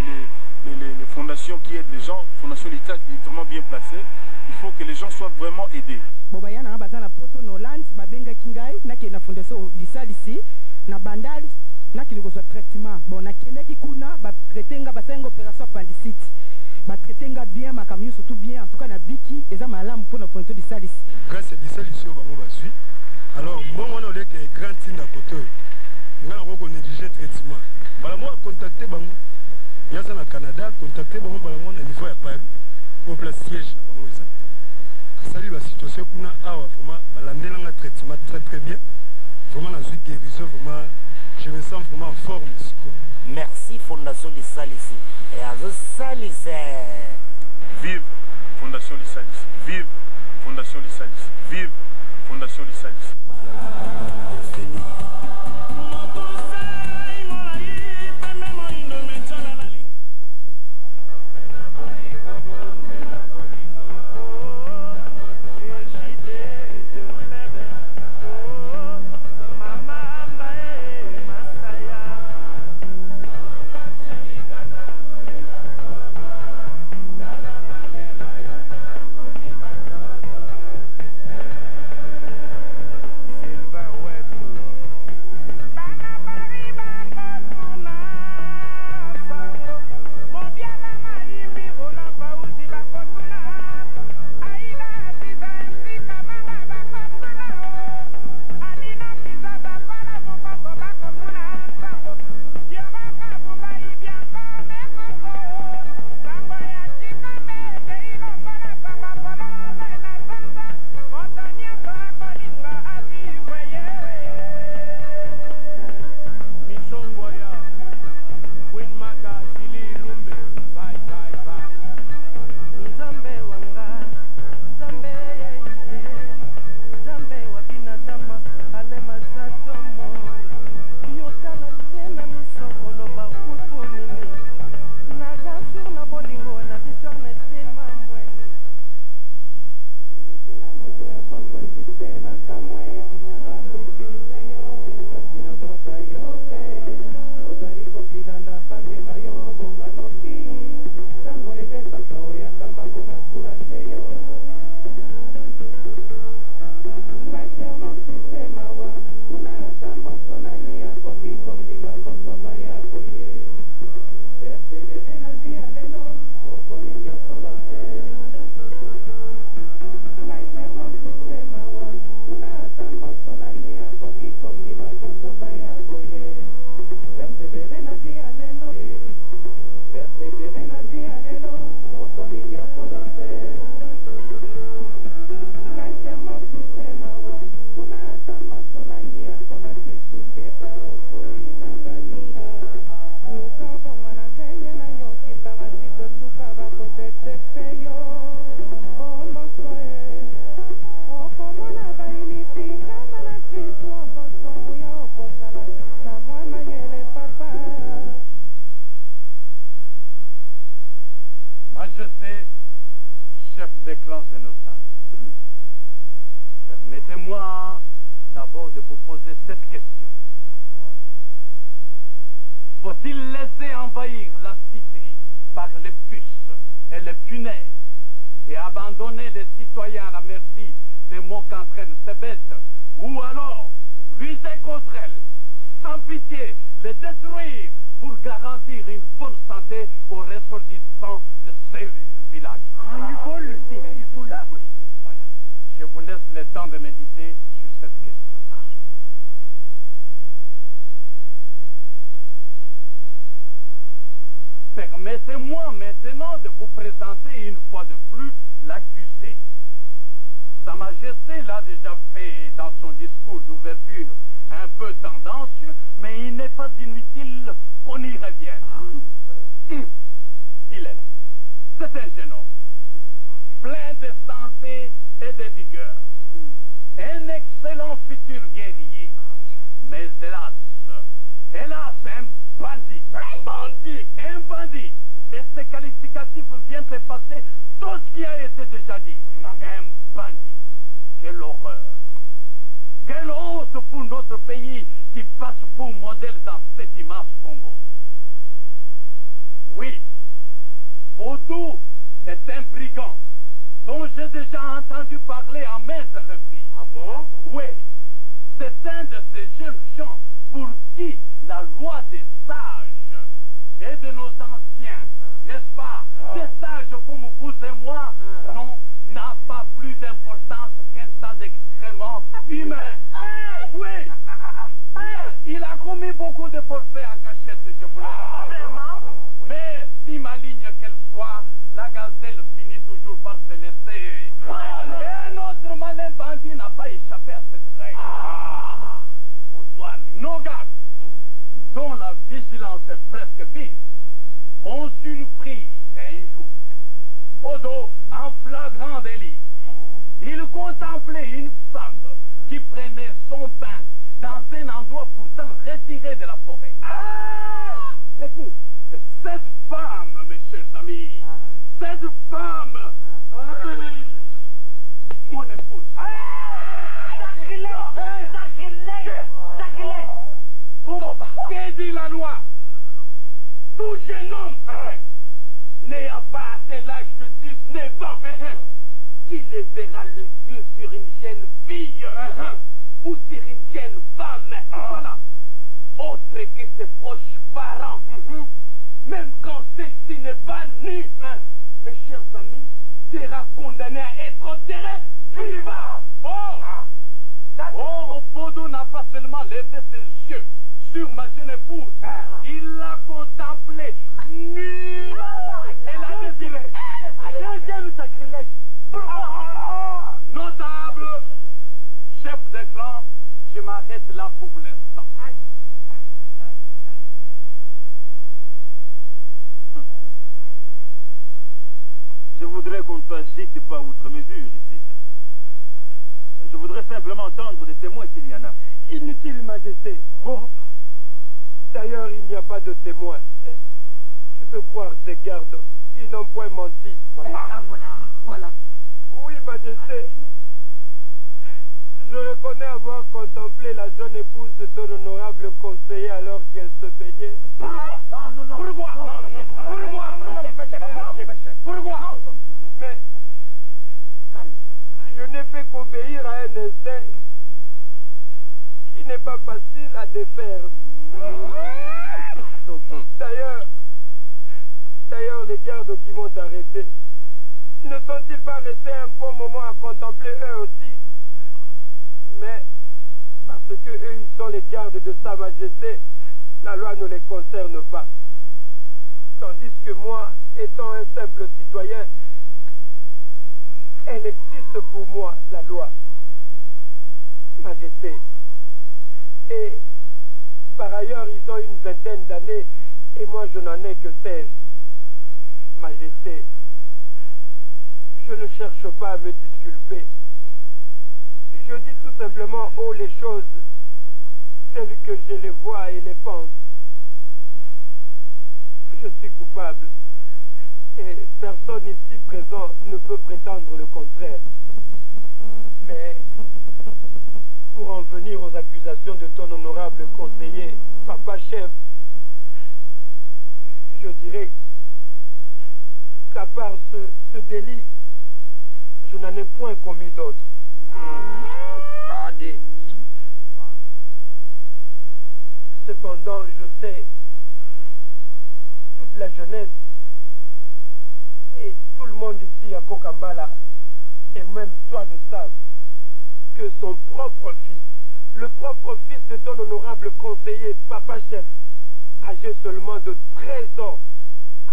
fondations qui aident les gens, Fondation l'ISAL est vraiment bien placée. Il faut que les gens soient vraiment aidés. Bobayana na bazana poto Noland, babenga kingai, na ki na Fondation l'ISAL ici, na bandal, na ki ligo traitement. Bon, na kendeki kuna, ba traitenga basenga opération appendicite. Batretenga bien, makamio surtout bien, en tout cas na biki, eza malamu pour na Fondation l'ISAL ici. Grâce à l'ISAL ici, on va suivre. Alors, bon, on a les grand team à côté. On a négligé traitement. Moi, contacté Bango. Il y a ça au Canada, contacté Bango au niveau à Paris, au place siège. Salut la situation qu'on a vraiment, un traitement très bien. Vraiment, dans une guérison, vraiment, je me sens vraiment en forme. Merci Fondation l'ISAL ici. Et à l'ISAL ici. Vive Fondation l'ISAL ici. Vive Fondation l'ISAL ici. Vive Fondation l'ISAL ici. Chef des clans Zénotas, permettez-moi d'abord de vous poser cette question. Faut-il laisser envahir la cité par les puces et les punaises et abandonner les citoyens à la merci des mots qu'entraînent ces bêtes, ou alors ruser contre elles, sans pitié, les détruire pour garantir une bonne santé aux ressortissants de ces villages? Il faut lutter, il faut lutter. Voilà. Je vous laisse le temps de méditer sur cette question. Permettez-moi maintenant de vous présenter une fois de plus l'accusé. Sa Majesté l'a déjà fait dans son discours d'ouverture, un peu tendancieux, mais il n'est pas inutile qu'on y revienne. Il est là. C'est un jeune homme, plein de santé et de vigueur. Un excellent futur guerrier. Mais hélas, un bandit. Un bandit. Un bandit. Et ces qualificatifs viennent effacer tout ce qui a été déjà dit. Un bandit. Quelle horreur. pour notre pays qui passe pour modèle dans cette immense Congo. Oui, Baudou est un brigand dont j'ai déjà entendu parler en maintes reprises. Ah bon? Oui, c'est un de ces jeunes gens pour qui la loi des sages et de nos anciens, n'est-ce pas? Des sages comme vous et moi, n'a pas plus d'importance qu'un tas d'excréments humains. Oui, il a commis beaucoup de forfaits en cachette, je vous le dis. Mais si maligne qu'elle soit, la gazelle finit toujours par se laisser. Et notre malin bandit n'a pas échappé à cette règle. Nos gardes, dont la vigilance est presque vive, ont surpris un jour, Bodo en flagrant délit. Il contemplait une femme qui prenait son bain dans un endroit pourtant retiré de la forêt. Cette femme, mes chers amis, cette femme, mon épouse. Que dit la loi? Tout jeune homme n'ayant pas atteint l'âge de 19 ans, qui le verra le yeux sur une jeune fille ou sur une jeune femme, voilà, autre que ses proches parents, même quand celle-ci n'est pas nue, mes chers amis, sera condamné à être enterré vivant. Oh, Bodo n'a pas seulement levé ses yeux sur ma jeune épouse, il l'a contemplée nue et l'a désirée. Deuxième sacrilège. Notable, chef de clan, je m'arrête là pour l'instant. Je voudrais qu'on ne s'agite pas outre mesure ici. Je voudrais simplement entendre des témoins s'il y en a. Inutile, Majesté. Bon. D'ailleurs, il n'y a pas de témoins. Tu peux croire tes gardes. Ils n'ont point menti. Voilà. Oui, Majesté. Je reconnais avoir contemplé la jeune épouse de ton honorable conseiller alors qu'elle se baignait. Pourquoi? Mais je n'ai fait qu'obéir à un instinct qui n'est pas facile à défaire. D'ailleurs, les gardes qui m'ont arrêté, ne sont-ils pas restés un bon moment à contempler eux aussi? Mais parce que eux, ils sont les gardes de Sa Majesté, la loi ne les concerne pas. Tandis que moi, étant un simple citoyen, elle existe pour moi, la loi. Majesté. Et par ailleurs, ils ont une vingtaine d'années et moi, je n'en ai que 16. Majesté, je ne cherche pas à me disculper. Je dis tout simplement haut les choses, telles que je les vois et les pense. Je suis coupable. Et personne ici présent ne peut prétendre le contraire. Mais pour en venir aux accusations de ton honorable conseiller, papa chef, je dirais qu'à part ce délit, je n'en ai point commis d'autres. Cependant, je sais, toute la jeunesse et tout le monde ici à Kokambala, et même toi le savent, que son propre fils, le propre fils de ton honorable conseiller, papa chef, âgé seulement de 13 ans,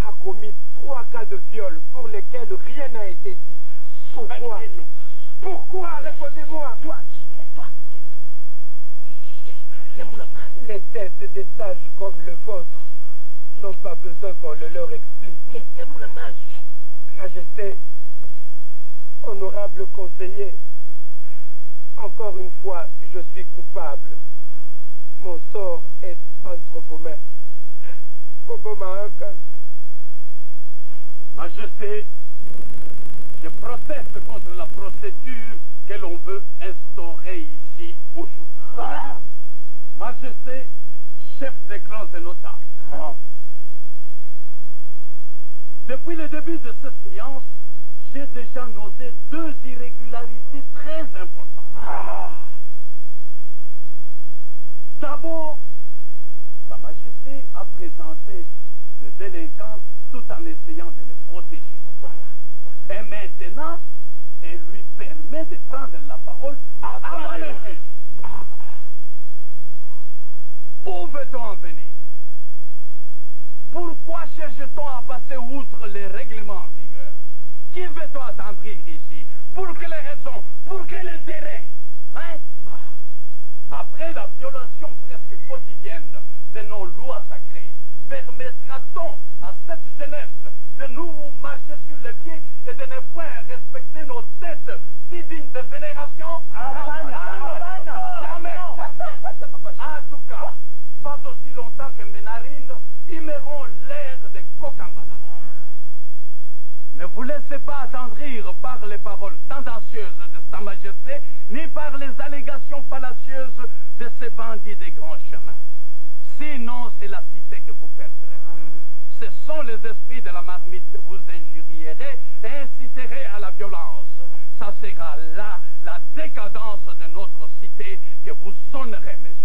a commis 3 cas de viol pour lesquels rien n'a été dit. Pourquoi? Pourquoi? Répondez-moi. Les têtes des sages comme le vôtre n'ont pas besoin qu'on le leur explique. Majesté, honorable conseiller, encore une fois, je suis coupable. Mon sort est entre vos mains. Majesté, je proteste contre la procédure que l'on veut instaurer ici aujourd'hui. début de cette séance, j'ai déjà noté 2 irrégularités très importantes. D'abord, Sa Majesté a présenté le délinquant tout en essayant de le protéger. Et maintenant, elle lui permet de prendre la parole avant le juge. Où veut-on en venir? Pourquoi cherche-t-on à passer outre les règlements en vigueur? Qui veut-on attendrir ici? Pour quelles raisons? Pour quel intérêt? Hein? Après la violation presque quotidienne de nos lois sacrées, permettra-t-on à cette jeunesse de nous marcher sur les pieds et de ne point respecter nos têtes si dignes de vénération? Jamais! En tout cas, pas aussi longtemps que mes narines immeront l'air de Kokambala. Ne vous laissez pas attendrir par les paroles tendancieuses de Sa Majesté, ni par les allégations fallacieuses de ces bandits des grands chemins. Sinon, c'est la cité que vous perdrez. Ce sont les esprits de la marmite que vous injurierez et inciterez à la violence. Ça sera là la décadence de notre cité que vous sonnerez, messieurs.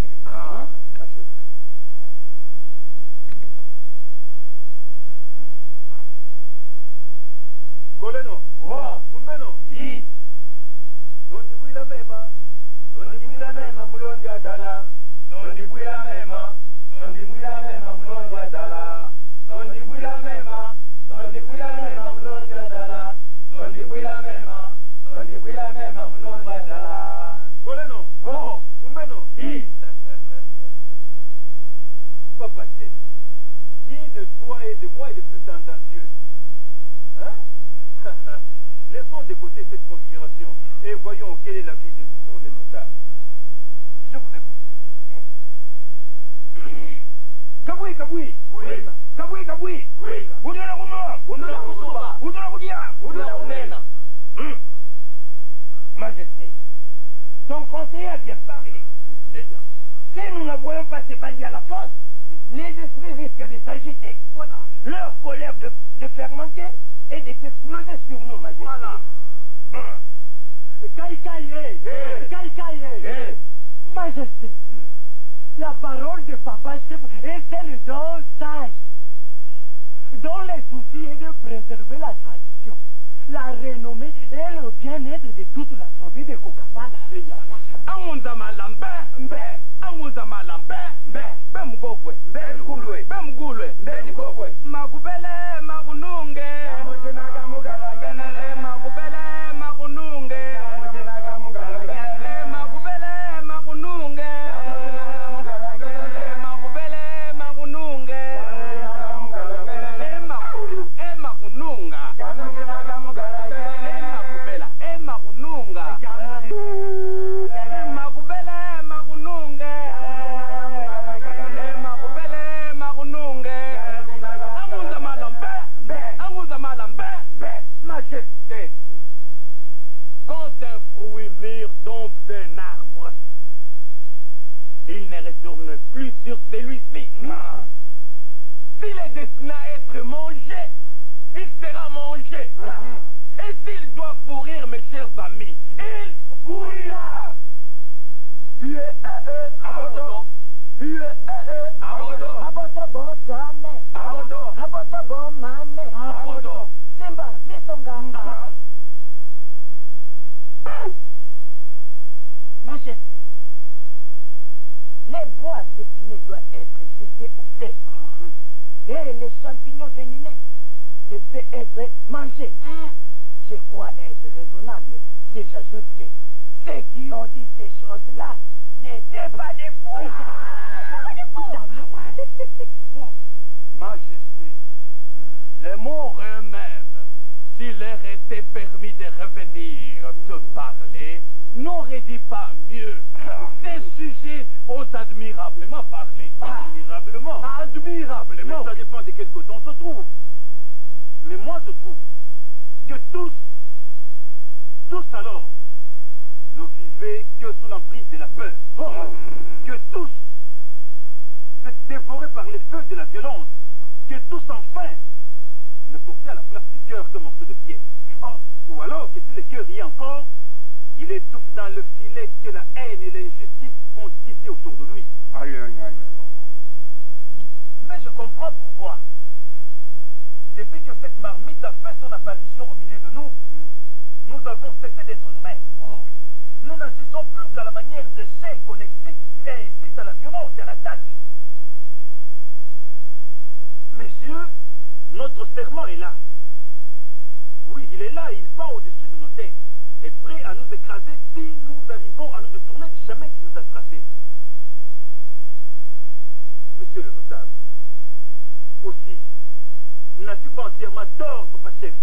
Goleno, Kumbeno, Nondibuila mema, Nondibuila mema, Mulondi Adala, Nondibuila mema, Nondibuila mema, Mulondi Adala, Nondibuila mema, Nondibuila mema, Mulondi Adala, Nondibuila mema, Nondibuila mema, Mulondi Adala. Goleno, Kumbeno, Papa Chef, qui de toi et de moi est le plus tendancieux? Hein? Laissons de côté cette conspiration et voyons quelle est la vie de tous les notables. Je vous écoute. Kaboui, kaboui. Oui. Kaboui, kaboui. Oui. Udona kuma. Udona kusuba. Udona kudia. Udona kunena. Majesté, ton conseiller a bien parlé. Si nous ne voyons pas ces bandits à la fosse, les esprits risquent de s'agiter. Voilà. Leur colère de fermenter et d'exploser sur nous, Majesté. Voilà. Majesté, la parole de Papa Chef est celle d'un sage, dont le souci est de préserver la tradition, la renommée et le bien-être de toute la tribu de Kokambala. Amunza malambe, amunza malambe, bemgogwe, bemgulwe, bemgulwe, bemgogwe, magubele, magununge, magubele, magununge, magubele, magununge, magubele, magununge, emagununga, emagubela, emagununga. Majesté, quand un fruit mûr tombe d'un arbre, il ne retourne plus sur celui-ci. S'il est destiné à être mangé, il sera mangé. Et s'il doit pourrir, mes chers amis, il pourrira. Majesté, les bois épineux doivent être jetés au feu et les champignons venimeux ne peuvent être mangés. Je crois être raisonnable si j'ajoute que ceux qui ont dit ces choses-là n'étaient pas des fous. Majesté, les morts eux-mêmes, s'il leur était permis de revenir te parler, n'aurait dit pas mieux. Ces sujets ont admirablement parlé. Admirablement. Admirablement. Mais ça dépend de quel côté on se trouve. Mais moi je trouve que tous alors, ne vivez que sous l'emprise de la peur. Que tous vous êtes dévorés par les feux de la violence. Que tous enfin ne portait à la place du cœur qu'un morceau de pied. Oh, ou alors que si le cœur y est encore, il étouffe dans le filet que la haine et l'injustice ont tissé autour de lui. Mais je comprends pourquoi. Depuis que cette marmite a fait son apparition au milieu de nous, nous avons cessé d'être nous-mêmes. Nous n'agissons plus qu'à la manière de ceux qu'on excite et incite à la violence et à l'attaque. Messieurs, notre serment est là. Oui, il est là, il pend au-dessus de nos têtes, et prêt à nous écraser si nous arrivons à nous détourner du chemin qui nous a tracé. Monsieur le notable, aussi, n'as-tu pas entièrement tort, papa chef,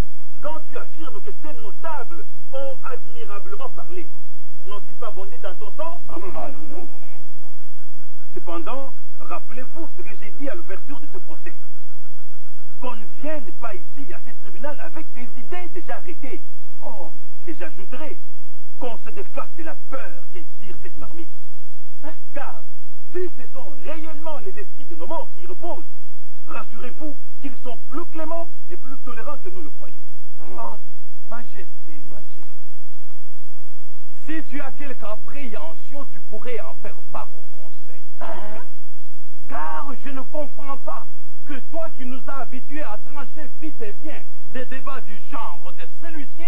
quand tu affirmes que ces notables ont admirablement parlé? N'ont-ils pas bondé dans ton sens? Non. Cependant, rappelez-vous ce que j'ai dit à l'ouverture de ce procès. Qu'on ne vienne pas ici à ce tribunal avec des idées déjà arrêtées. Oh, et j'ajouterai qu'on se défasse de la peur qu'inspire cette marmite. Car si ce sont réellement les esprits de nos morts qui y reposent, rassurez-vous qu'ils sont plus cléments et plus tolérants que nous le croyons. Oh, Majesté, Majesté. Si tu as quelque appréhension, tu pourrais en faire part au conseil. Car je ne comprends pas que toi qui nous as habitués à trancher vite et bien des débats du genre de celui-ci,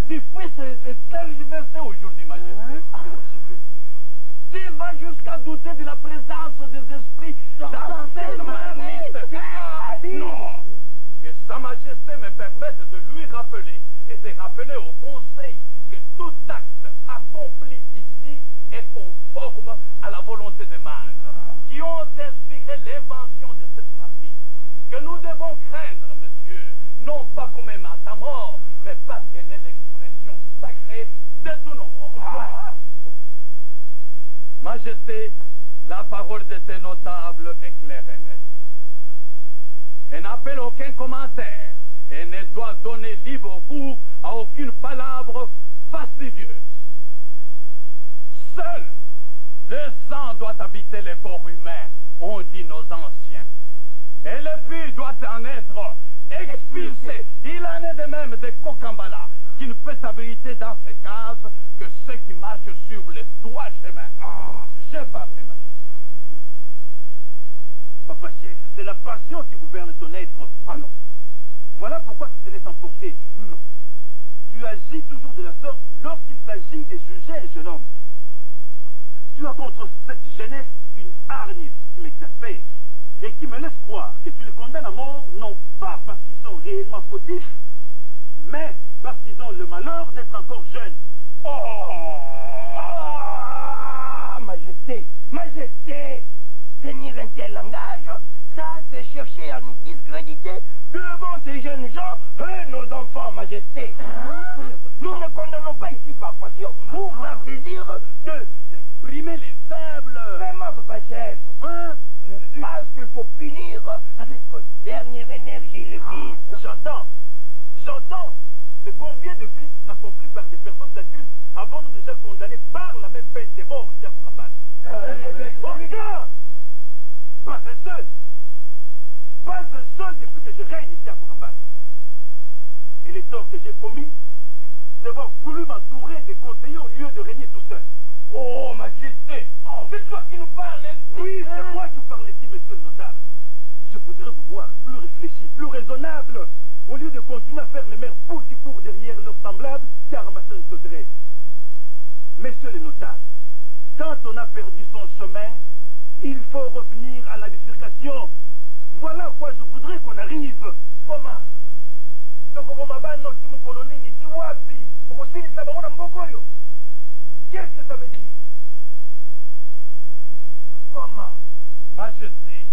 tu puisses tergiverser aujourd'hui, Majesté. Tu vas jusqu'à douter de la présence des esprits dans cette marmite. Non, que Sa Majesté me permette de lui rappeler et de rappeler au Conseil que tout acte accompli ici est conforme à la volonté des mages qui ont inspiré l'invention de cette marmite, que nous devons craindre, monsieur, non pas comme un matamor, mais parce qu'elle est l'expression sacrée de tous nos morts. Majesté, la parole de tes notables est claire et nette. Elle n'appelle aucun commentaire et ne doit donner libre cours à aucune palabre fastidieuse. Seul le sang doit habiter les corps humains, ont dit nos anciens. Et le puits doit en être expulsé. Il en est de même des Kokambala, qui ne peut abriter dans ces cases que ceux qui marchent sur les droits chemins. J'ai parlé, Majesté. Papa chef, c'est la passion qui gouverne ton être. Ah non. Voilà pourquoi tu te laisses emporter. Non. Tu agis toujours de la sorte lorsqu'il s'agit de juger un jeune homme. Tu as contre cette jeunesse une hargne qui m'exaspère et qui me laisse croire que tu les condamnes à mort non pas parce qu'ils sont réellement fautifs, mais parce qu'ils ont le malheur d'être encore jeunes. Majesté, Majesté, tenir un tel langage, ça c'est chercher à nous discréditer devant ces jeunes gens et nos enfants, Majesté. Nous ne condamnons pas ici par passion ou par désir de primer les faibles. Vraiment, papa chef. Parce qu'il faut punir avec dernière énergie le vice. J'entends. Mais combien de vices accomplis par des personnes adultes avons-nous déjà condamnés par la même peine de mort ici à Kokambala? Regarde! Pas un seul. Pas un seul depuis que je règne ici à Kokambala. Et les torts que j'ai commis, c'est d'avoir voulu m'entourer des conseillers au lieu de régner tout seul. Oh, Majesté! C'est toi qui nous parles ici! Oui, c'est moi qui vous parle ici, monsieur le notable. Je voudrais vous voir plus réfléchi, plus raisonnable, au lieu de continuer à faire les mères poules qui courent derrière leurs semblables, car ramasser une sauterelle. Messieurs les notables, quand on a perdu son chemin, il faut revenir à la bifurcation. Voilà à quoi je voudrais qu'on arrive. Comment? Qu'est-ce que ça veut dire? Comment? Majesté,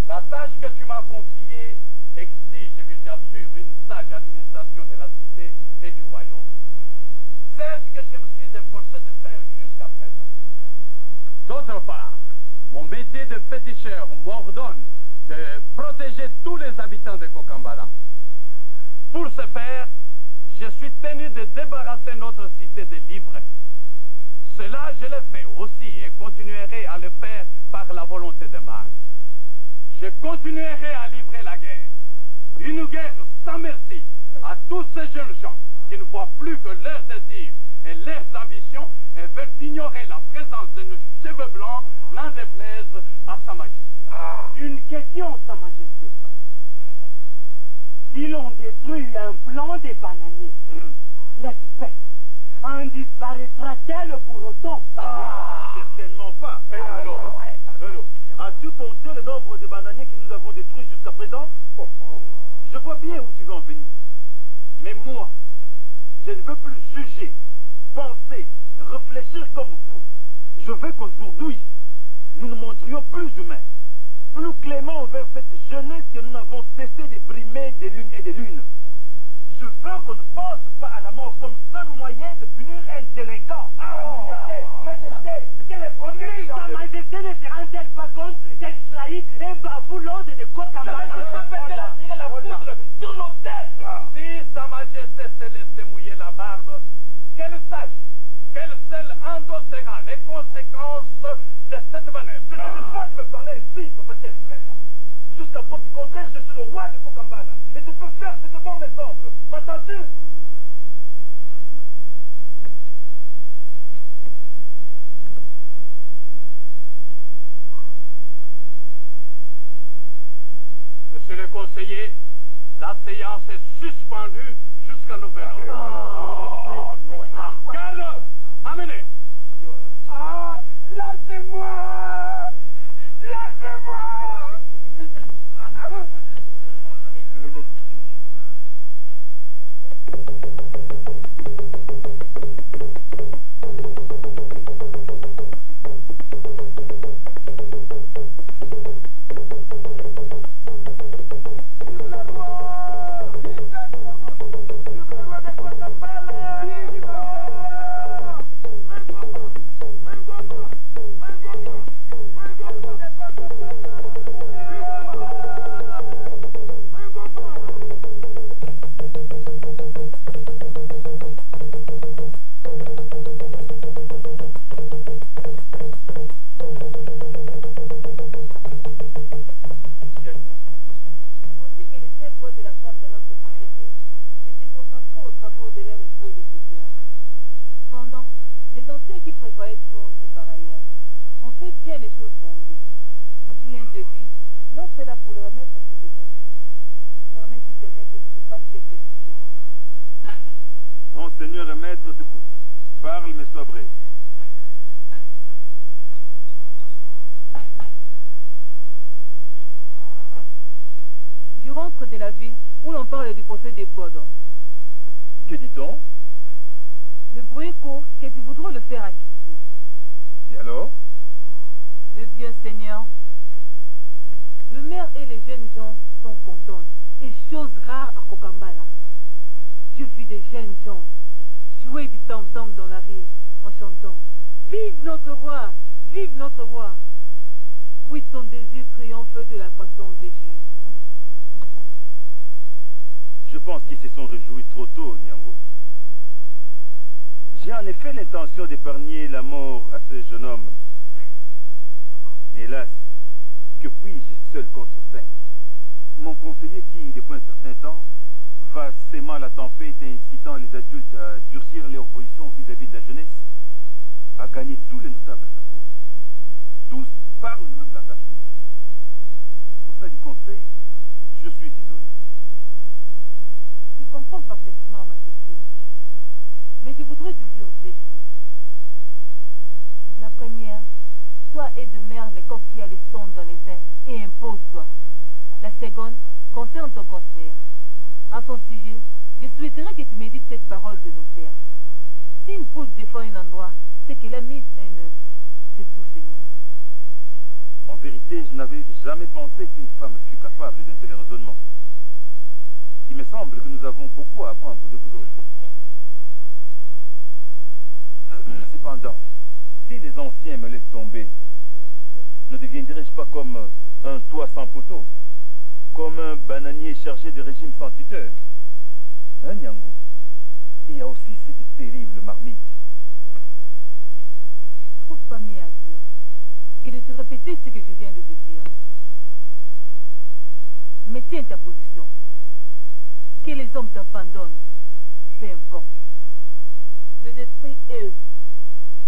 la tâche que tu m'as confiée exige que j'assure une sage administration de la cité et du royaume. C'est ce que je me suis efforcé de faire jusqu'à présent. D'autre part, mon métier de féticheur m'ordonne de protéger tous les habitants de Kokambala. Pour ce faire, je suis tenu de débarrasser notre cité des livres. Cela, je le fais aussi et continuerai à le faire par la volonté de mages. Je continuerai à livrer la guerre. Une guerre sans merci à tous ces jeunes gens qui ne voient plus que leurs désirs et leurs ambitions et veulent ignorer la présence de nos cheveux blancs, n'en déplaise à Sa Majesté. Une question, Sa Majesté. Si l'on détruit un plant des bananiers, l'espèce en disparaîtra-t-elle pour autant? Certainement pas. Alors, as-tu compté le nombre de bananiers que nous avons détruits jusqu'à présent? Je vois bien où tu veux en venir. Mais moi, je ne veux plus juger, penser, réfléchir comme vous. Je veux qu'aujourd'hui, nous nous montrions plus humains, plus cléments envers cette jeunesse que nous n'avons cessé de brimer des lunes et des lunes. Je veux qu'on ne pense pas à la mort comme seul moyen de punir un délinquant. Majesté, quelle est produit? Sa Majesté ne se rend-elle pas compte qu'elle trahit et bafoue l'ordre de Kokambala? La poudre sur nos têtes. Si Sa Majesté s'est laissé mouiller la barbe, qu'elle sache qu'elle seule endossera les conséquences de cette manœuvre. Ce n'est pas de me parler ainsi, papa chef. Jusqu'à preuve du contraire, je suis le roi de Kokambala. Et je peux faire ce que bon me semble. M'entends-tu? Monsieur le conseiller, la séance est suspendue jusqu'à nouvel ordre. Garde, amenez. Lâchez-moi! Lâchez-moi! Seigneur et maître t'écoute. Parle, mais sois bref. Je rentre de la ville où l'on parle du procès des Bodons. Que dit-on? Le bruit court que tu voudrais le faire acquitter. Et alors? Le bien Seigneur, le maire et les jeunes gens sont contents. Et chose rare à Kokambala, je vis des jeunes gens jouer du tam-tam dans la rue en chantant « Vive notre roi! Vive notre roi !» Oui, son désir triomphe de la façon de Jésus. Je pense qu'ils se sont réjouis trop tôt, Nyango. J'ai en effet l'intention d'épargner la mort à ce jeune homme. Mais hélas, que puis-je seul contre 5? Mon conseiller qui, depuis un certain temps, va sémant la tempête et incitant les adultes à durcir leur position vis-à-vis de la jeunesse, a gagné tous les notables à sa cause. Tous parlent le même langage que lui. Au sein du conseil, je suis isolé. Je comprends parfaitement, Majesté. Mais je voudrais te dire deux choses. La première, toi aide mère les corps qui a les sons dans les vins et impose-toi. La seconde concerne ton conseil. À son sujet, je souhaiterais que tu médites cette parole de nos pères. Si une poule défend un endroit, c'est qu'elle a mis un œuf. C'est tout, Seigneur. En vérité, je n'avais jamais pensé qu'une femme fût capable d'un tel raisonnement. Il me semble que nous avons beaucoup à apprendre de vous autres. Cependant, si les anciens me laissent tomber, ne deviendrai-je pas comme un toit sans poteau? Comme un bananier chargé de régime sans tuteur? Hein, Nyango? Il y a aussi cette terrible marmite. Je trouve pas mieux à dire que de te répéter ce que je viens de te dire. Mais tiens ta position. que les hommes t'abandonnent. Peu importe. Les esprits, eux,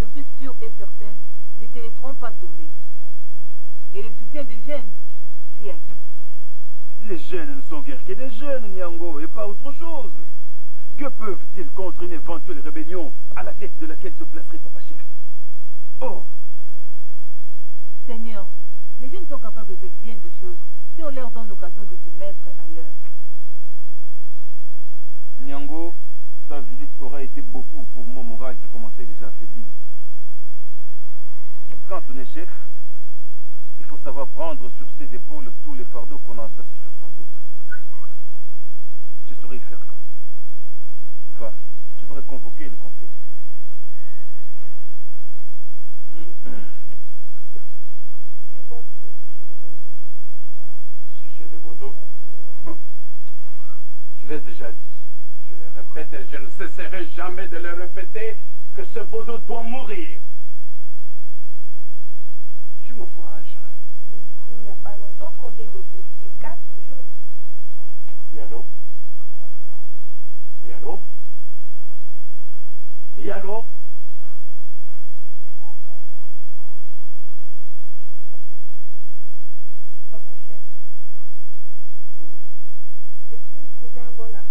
je suis sûre et certaine, ne te laisseront pas tomber. Et le soutien des jeunes, c'est acquis. Les jeunes ne sont guère que des jeunes, Nyango, et pas autre chose. Que peuvent-ils contre une éventuelle rébellion à la tête de laquelle se placerait Papa Chef? Oh! Seigneur, les jeunes sont capables de bien des choses si on leur donne l'occasion de se mettre à l'heure. Nyango, ta visite aura été beaucoup pour mon moral qui commençait déjà à faiblir. Quand on est chef, il faut savoir prendre sur ses épaules tous les fardeaux qu'on entasse sur son dos. Je saurais y faire face. Va, je vais convoquer le conseil. Sujet de Bodo. Je l'ai déjà dit. Je le répète et je ne cesserai jamais de le répéter que ce Bodo doit mourir. Tu me vois, Gérard. Il n'y a pas longtemps qu'on vient d'exécuter 4 jours. Yalo? Yalo? Yalo? Papa chef. Laisse-moi trouver un bon artiste.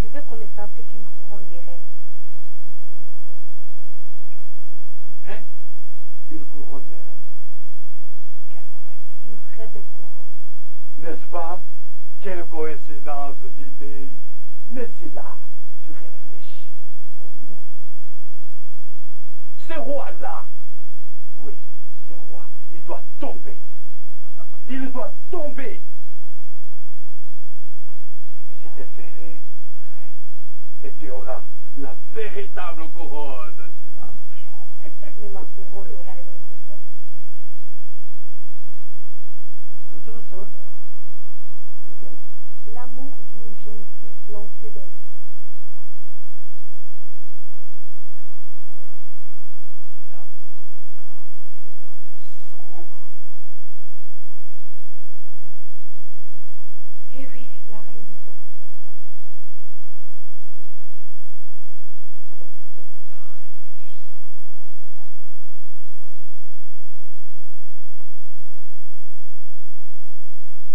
Je veux qu'on me fabrique une couronne de reine. Hein? Une couronne de reine. Une très belle couronne. N'est-ce pas? Quelle coïncidence d'idées. Mais si là, tu réfléchis comme moi. Ce roi-là, oui, ce roi, il doit tomber. Il doit tomber. Je te ferai. Et tu auras la véritable couronne. Mais ma couronne aura un autre sens. Autre sens? Lequel? L'amour d'une jeune fille plantée dans le sang. Eh oui, la reine du sang.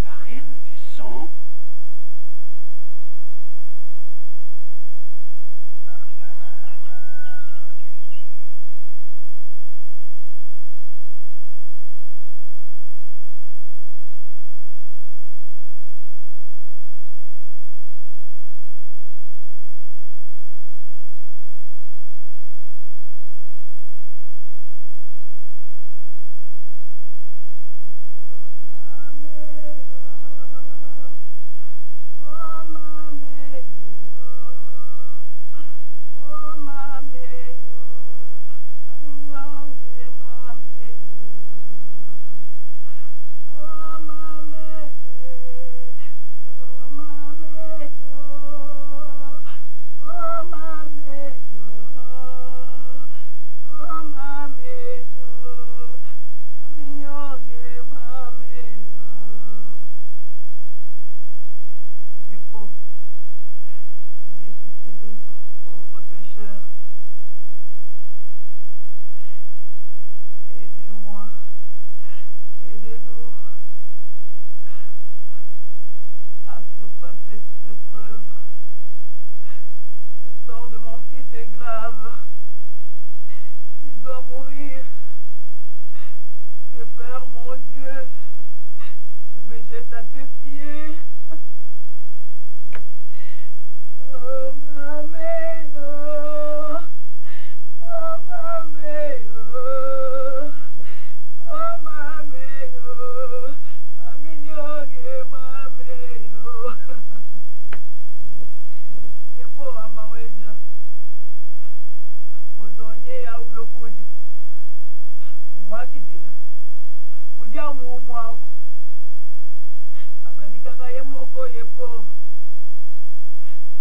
La reine du sang. Aidez-moi, aidez-nous à surpasser cette épreuve. Le sort de mon fils est grave. Il doit mourir. Que faire, mon Dieu? Je me jette à tes pieds. Oh, ma mère. Oh, ma mère. Oh, ma mère. Ma mignonne, ma mère. Yepo amaweja. Odonye ya ulokuji. Mwakidila. Uja muumwa. Abanikaka yemoko yepo.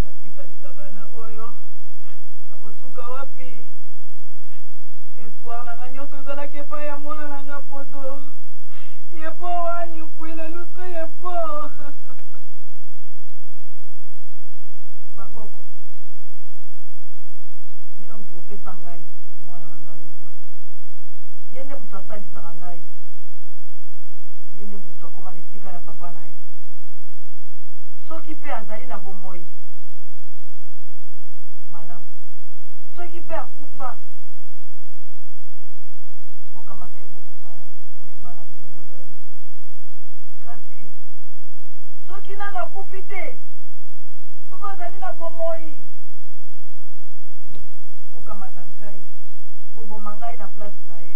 Atikalikaka na oyo. Nakosuka wapi? Espoir espoir na nga nyonso ezalaki epai ya mwana na nga poto ye po wanyukwile luso ye po bakoko bino moto opesa ngai mwana na ngai oboye ye nde moto asalisaka ngai ye nde moto akoma na esika ya papa na ye soki mpe azali na bomoi malamu soki mpe akufa bokamata ye bokoma mpona ebana bino bozali kasi soki nanga akufi te soki azali na bomoi bokamata ngai boboma ngai na place na ye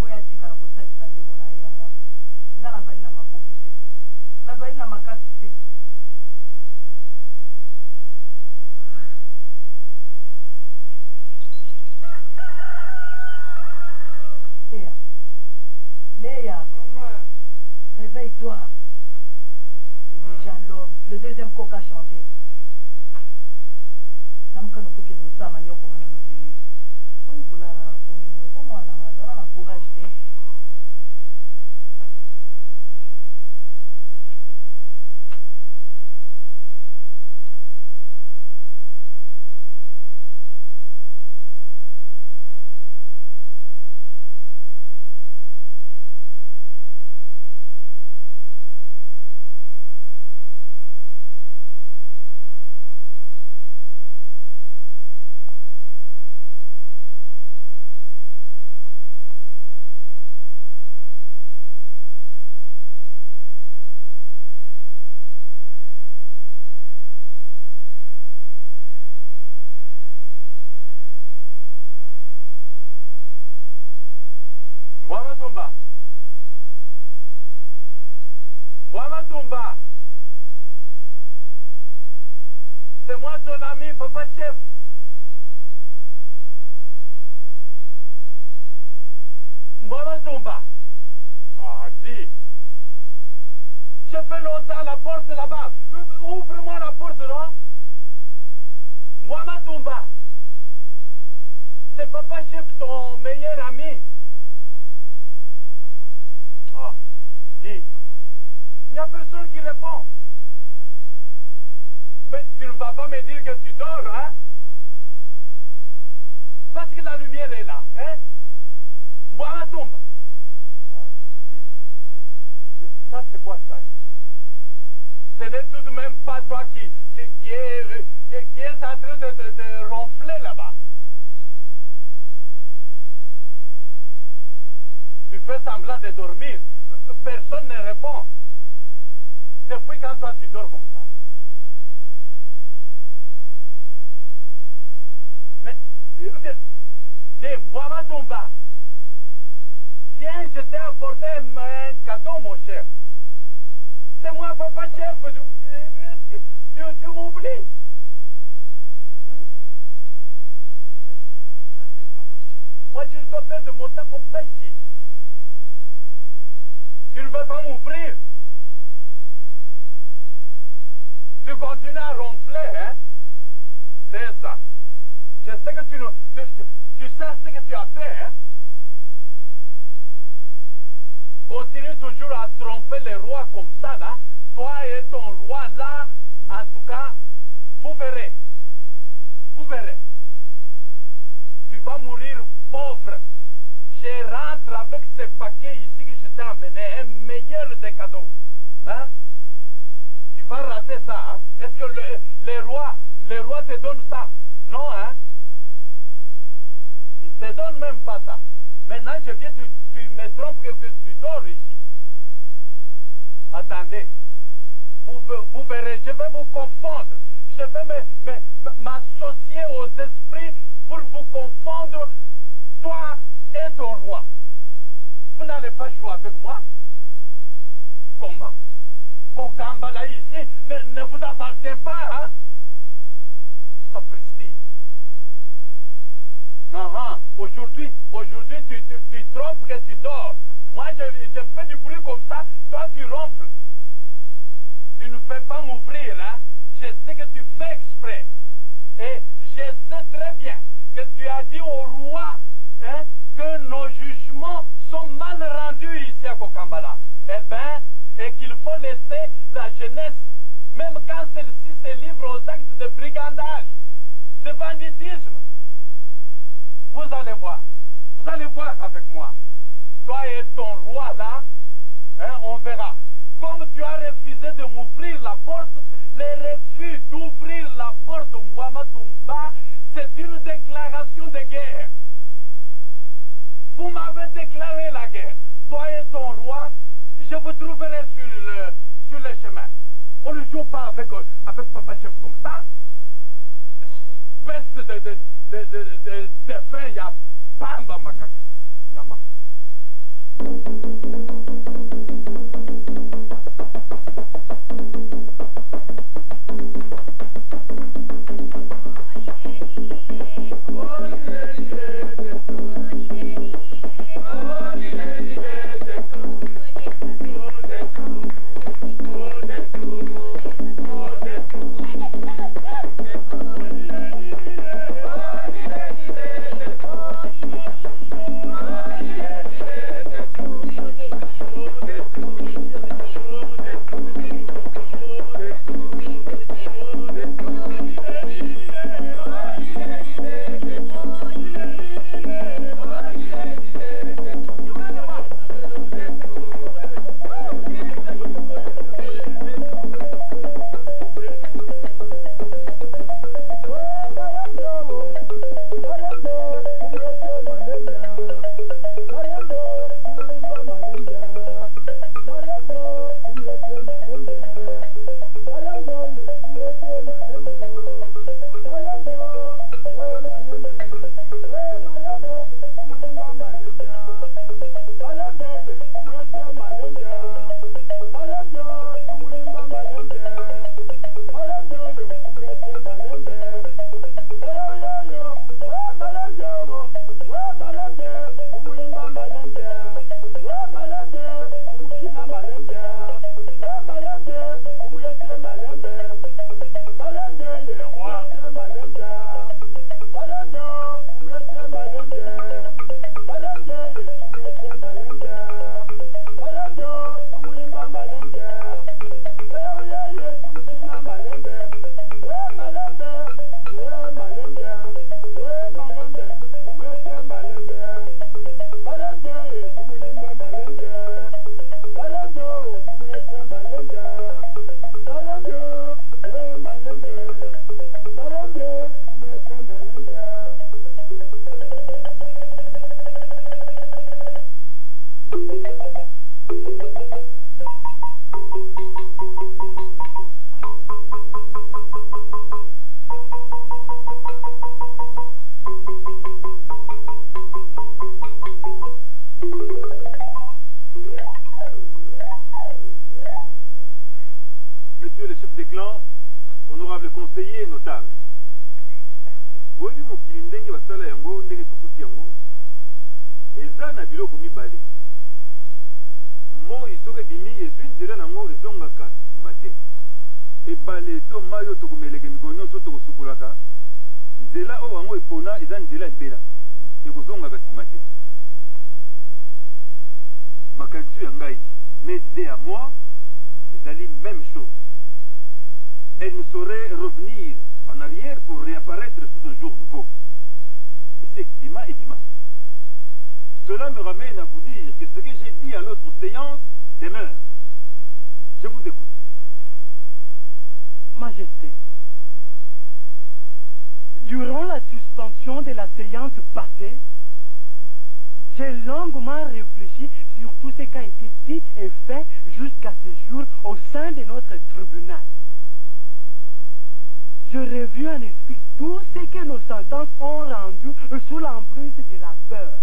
oyo atikala kosalisa ndeko na ye ya mwana nga nazali na makoki te nazali na makasi te Léa, réveille-toi. C'est déjà l'homme. Le deuxième coq a chanté. Namka no puke no sama nyoko wana no pili. Koni kula na pongi boye ko mwana ngazala na courage te. Wamatumba, c'est moi ton ami, papa chef. Wamatumba, ah dis, j'ai fait longtemps la porte là-bas, ouvre-moi la porte, non? Wamatumba, c'est papa chef, ton meilleur ami. Ah, dis. Il n'y a personne qui répond. Mais tu ne vas pas me dire que tu dors, hein? Parce que la lumière est là, hein? Bois ma tombe. Ça, c'est quoi ça ici? Ce n'est tout de même pas toi qui est en train de ronfler là-bas. Tu fais semblant de dormir. Personne ne répond. Depuis quand toi tu dors comme ça? Mais, bois ma tomba. Tiens, je t'ai apporté un cadeau, mon cher. C'est moi, papa chef. Tu m'oublies. Moi, je ne dois perdre mon temps comme ça ici. Tu ne veux pas m'ouvrir. Tu continues à ronfler, hein? C'est ça. Je sais que tu sais ce que tu as fait, hein? Continue toujours à tromper les rois comme ça, là. Toi et ton roi, là, en tout cas, vous verrez. Vous verrez. Tu vas mourir pauvre. Je rentre avec ce paquet ici que je t'ai amené, un meilleur des cadeaux. Hein? Tu vas rater ça, hein? Est-ce que les rois te donnent ça? Non, hein? Ils ne te donnent même pas ça. Maintenant, je viens, tu me trompes que tu dors ici. Attendez. Vous verrez, je vais vous confondre. Je vais m'associer aux esprits pour vous confondre, toi et ton roi. Vous n'allez pas jouer avec moi? Comment? Kokamba là ici ne vous appartient pas, hein? Sapristi. Aujourd'hui, tu trompes que tu dors. Moi, je fais du bruit comme ça, toi tu ronfles. Tu ne fais pas m'ouvrir, hein? Je sais que tu fais exprès. Et je sais très bien que tu as dit au roi hein, que nos jugements sont mal rendus ici à Kokambala. Eh bien, et qu'il faut laisser la jeunesse, même quand celle-ci se livre aux actes de brigandage, de banditisme. Vous allez voir avec moi. Toi et ton roi là, hein, on verra. Comme tu as refusé de m'ouvrir la porte, le refus d'ouvrir la porte Mwamatumba, c'est une déclaration de guerre. Vous m'avez déclaré la guerre. Toi et ton roi, je vous trouverai sur le chemin. On ne joue pas avec Papa Chef comme ça. Peste de fin, il y a Bamba Makaka. Nyama. Monsieur le chef de clan, honorable conseiller notable. Oyebi mokili ndenge basala yango ndenge tokuti yango eza na biloko mibale. Moi soki ebimi ezwi nzela nango ezongaka nsima te. Ebale to mai oyo tokomeleke mikolo nyonso tokosukolaka nzela oyo yango epona eza nzela libela ekozongaka nsima te. Makanisi ya ngai mes idées à moi ezali même chose. Elle ne saurait revenir en arrière pour réapparaître sous un jour nouveau. Et c'est Bima et Bima. Cela me ramène à vous dire que ce que j'ai dit à l'autre séance demeure. Je vous écoute. Majesté, durant la suspension de la séance passée, j'ai longuement réfléchi sur tout ce qui a été dit et fait jusqu'à ce jour au sein de notre tribunal. Je revu en esprit tout ce que nos sentences ont rendu sous l'emprise de la peur.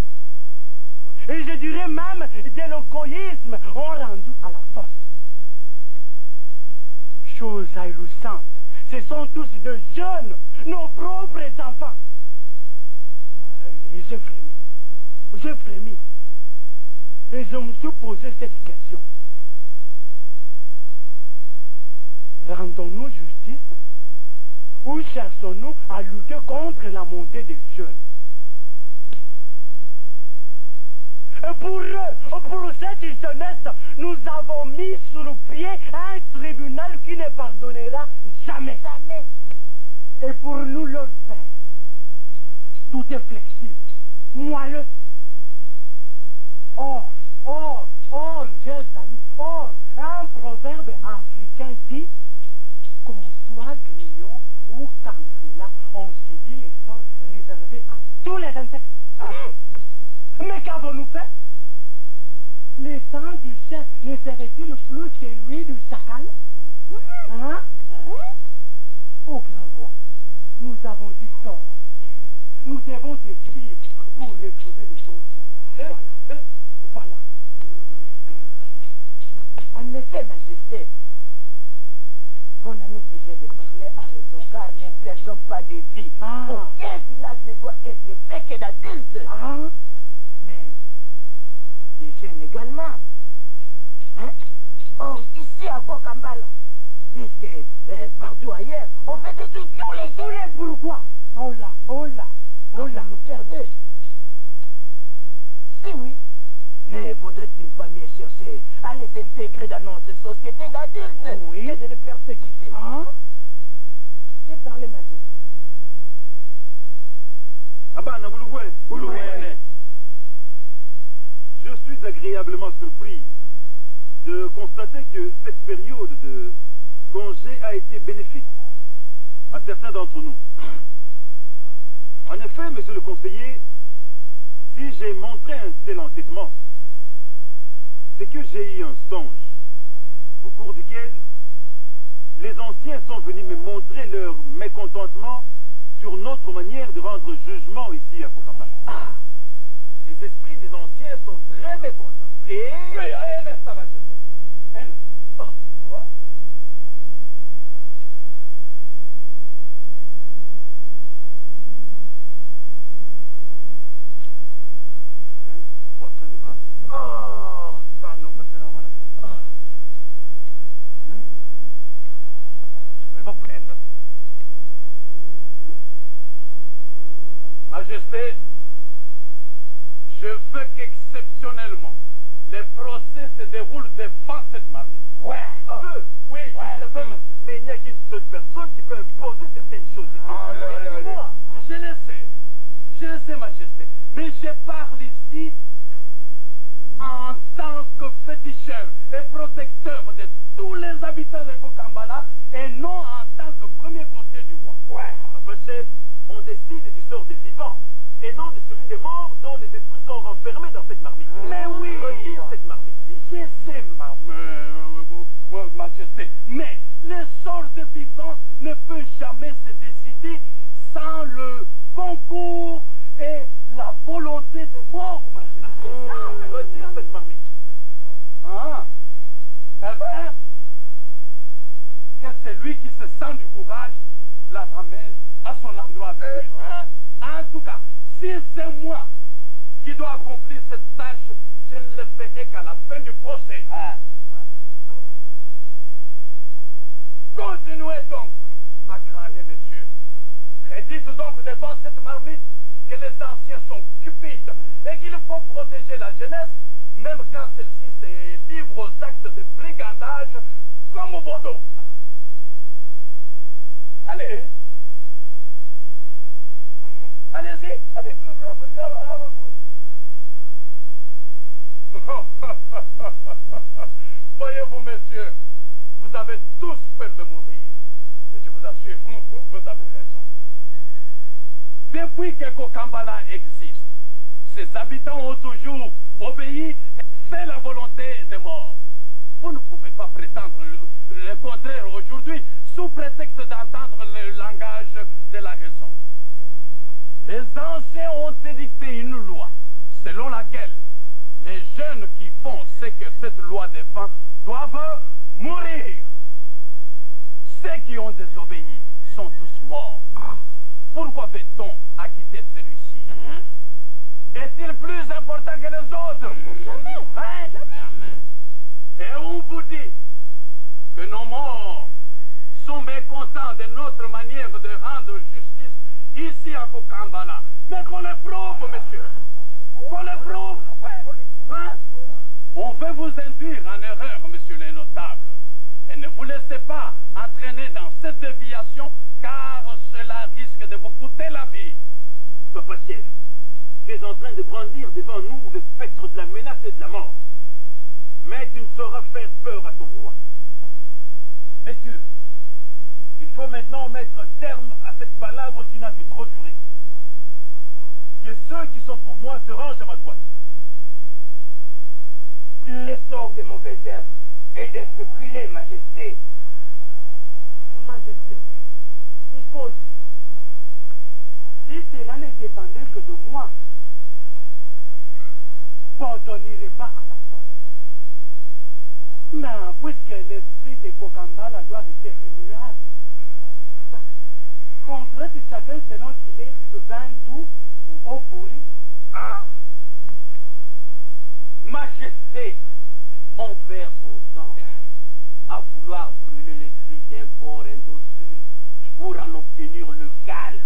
Et je dirais même de l'égoïsme ont rendu à la force. Chose ahurissante, ce sont tous de jeunes, nos propres enfants. Et j'ai frémi. Et je me suis posé cette question. Rendons-nous justice ou cherchons-nous à lutter contre la montée des jeunes? Pour eux, pour cette jeunesse, nous avons mis sur pied un tribunal qui ne pardonnera jamais. Jamais. Et pour nous, leur père, tout est flexible, moelleux. Or, chers amis, un proverbe africain dit qu'on soit grillon ou cancela, on subit les sorts réservés à tous les insectes. Mais qu'avons-nous fait? Le sang du chien ne serait-il plus celui du chacal? Hein? Au grand roi, nous avons du tort. Nous devons te suivre pour retrouver les bons chemins. Voilà. En effet, Majesté, mon ami qui vient de parler a raison, car ne perdons pas de vie. Aucun village ne doit être fait que d'adultes. Mais des jeunes également. Hein? Or, ici à Kokambala, puisque partout ailleurs, on fait des trucs tous les jours. Pourquoi? On l'a nous perdre. Si oui, mais faudrait-il pas mieux chercher à les intégrer dans notre société d'adultes que de les persécuter? J'ai parlé, Majesté. Abana, vous le voyez? Je suis agréablement surpris de constater que cette période de congé a été bénéfique à certains d'entre nous. En effet, monsieur le conseiller, si j'ai montré un tel entêtement, c'est que j'ai eu un songe, au cours duquel les anciens sont venus me montrer leur mécontentement sur notre manière de rendre jugement ici à Kokambala. Les esprits des anciens sont très mécontents. Et... ça va, je sais. Quoi? Majesté, je veux qu'exceptionnellement, les procès se déroulent devant cette marmite. Oui, je veux, mais il n'y a qu'une seule personne qui peut imposer certaines choses. Je le sais, Majesté, mais je parle ici en tant que féticheur et protecteur de tous les habitants de Kokambala et non en tant que premier conseiller du roi. Chef, on décide du sort des vivants et non de celui des morts dont les esprits sont renfermés dans cette marmite. Mais oui, retire cette marmite. Je sais, Majesté, mais le sort des vivants ne peut jamais se décider sans le concours et la volonté des morts, Majesté. Retire cette marmite. Eh bien, que celui qui se sent du courage la ramène à son endroit. En tout cas, si c'est moi qui dois accomplir cette tâche, je ne le ferai qu'à la fin du procès. Continuez donc à crâner, messieurs. Redites donc devant cette marmite que les anciens sont cupides et qu'il faut protéger la jeunesse, même quand celle-ci se livre aux actes de brigandage comme au Bordeaux. Allez. Allez-y. Voyez-vous, messieurs, vous avez tous peur de mourir. Et je vous assure, vous avez raison. Depuis que Kokambala existe, ses habitants ont toujours obéi et fait la volonté des morts. Vous ne pouvez pas prétendre le contraire aujourd'hui sous prétexte d'entendre le langage de la raison. Les anciens ont édicté une loi selon laquelle les jeunes qui font ce que cette loi défend doivent mourir. Ceux qui ont désobéi sont tous morts. Pourquoi veut-on acquitter celui-ci? Est-il plus important que les autres? Jamais. Hein? Jamais. Et on vous dit que nos morts sont mécontents de notre manière de rendre justice ici à Kokambala. Mais qu'on le prouve, monsieur. Qu'on le prouve. On veut vous induire en erreur, monsieur le notable. Et ne vous laissez pas entraîner dans cette déviation, car cela risque de vous coûter la vie. Papa chef, tu es en train de brandir devant nous le spectre de la menace et de la mort. Mais tu ne sauras faire peur à ton roi. Messieurs, il faut maintenant mettre terme à cette palabre qui n'a que trop duré. Que ceux qui sont pour moi se rangent à ma droite. Les sorts des mauvaises herbes et d'être brûlés, Majesté. Majesté, il faut dire, si cela ne dépendait que de moi, pardonnerait pas à la sorte. Mais puisque l'esprit de Kokambala doit rester immuable, qu'on traite chacun selon qu'il est vin doux ou eau pourrie. Ah! Majesté, on perd son temps à vouloir brûler l'esprit d'un port indocile pour en obtenir le calme.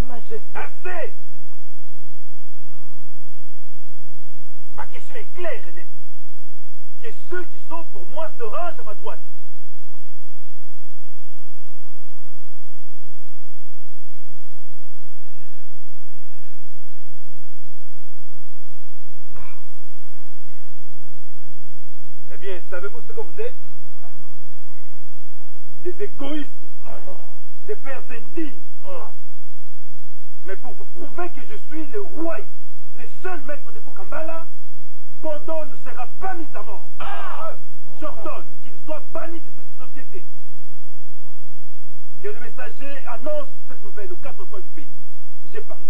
Majesté. Assez! Ma question est claire, René. Que ceux qui sont pour moi se rangent à ma droite. Eh bien, savez-vous ce que vous êtes? Des égoïstes, des pères indignes. Mais pour vous prouver que je suis le roi, le seul maître de Kokambala, Bodo ne sera pas mis à mort. J'ordonne qu'il soit banni de cette société. Que le messager annonce cette nouvelle aux 4 coins du pays. J'ai parlé.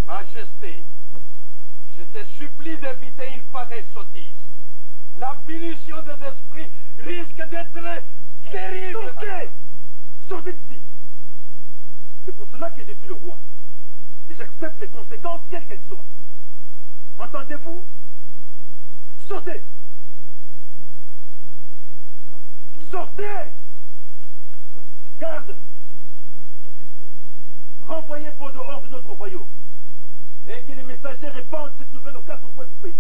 Majesté, je te supplie d'éviter une pareille sottise. La punition des esprits risque d'être terrible. Sortez! Sortez d'ici! C'est pour cela que je suis le roi. Et j'accepte les conséquences, quelles qu'elles soient. Entendez-vous? Sortez! Sortez! Garde! Renvoyez Bodo hors de notre royaume. Et que les messagers répandent cette nouvelle aux 4 coins du pays.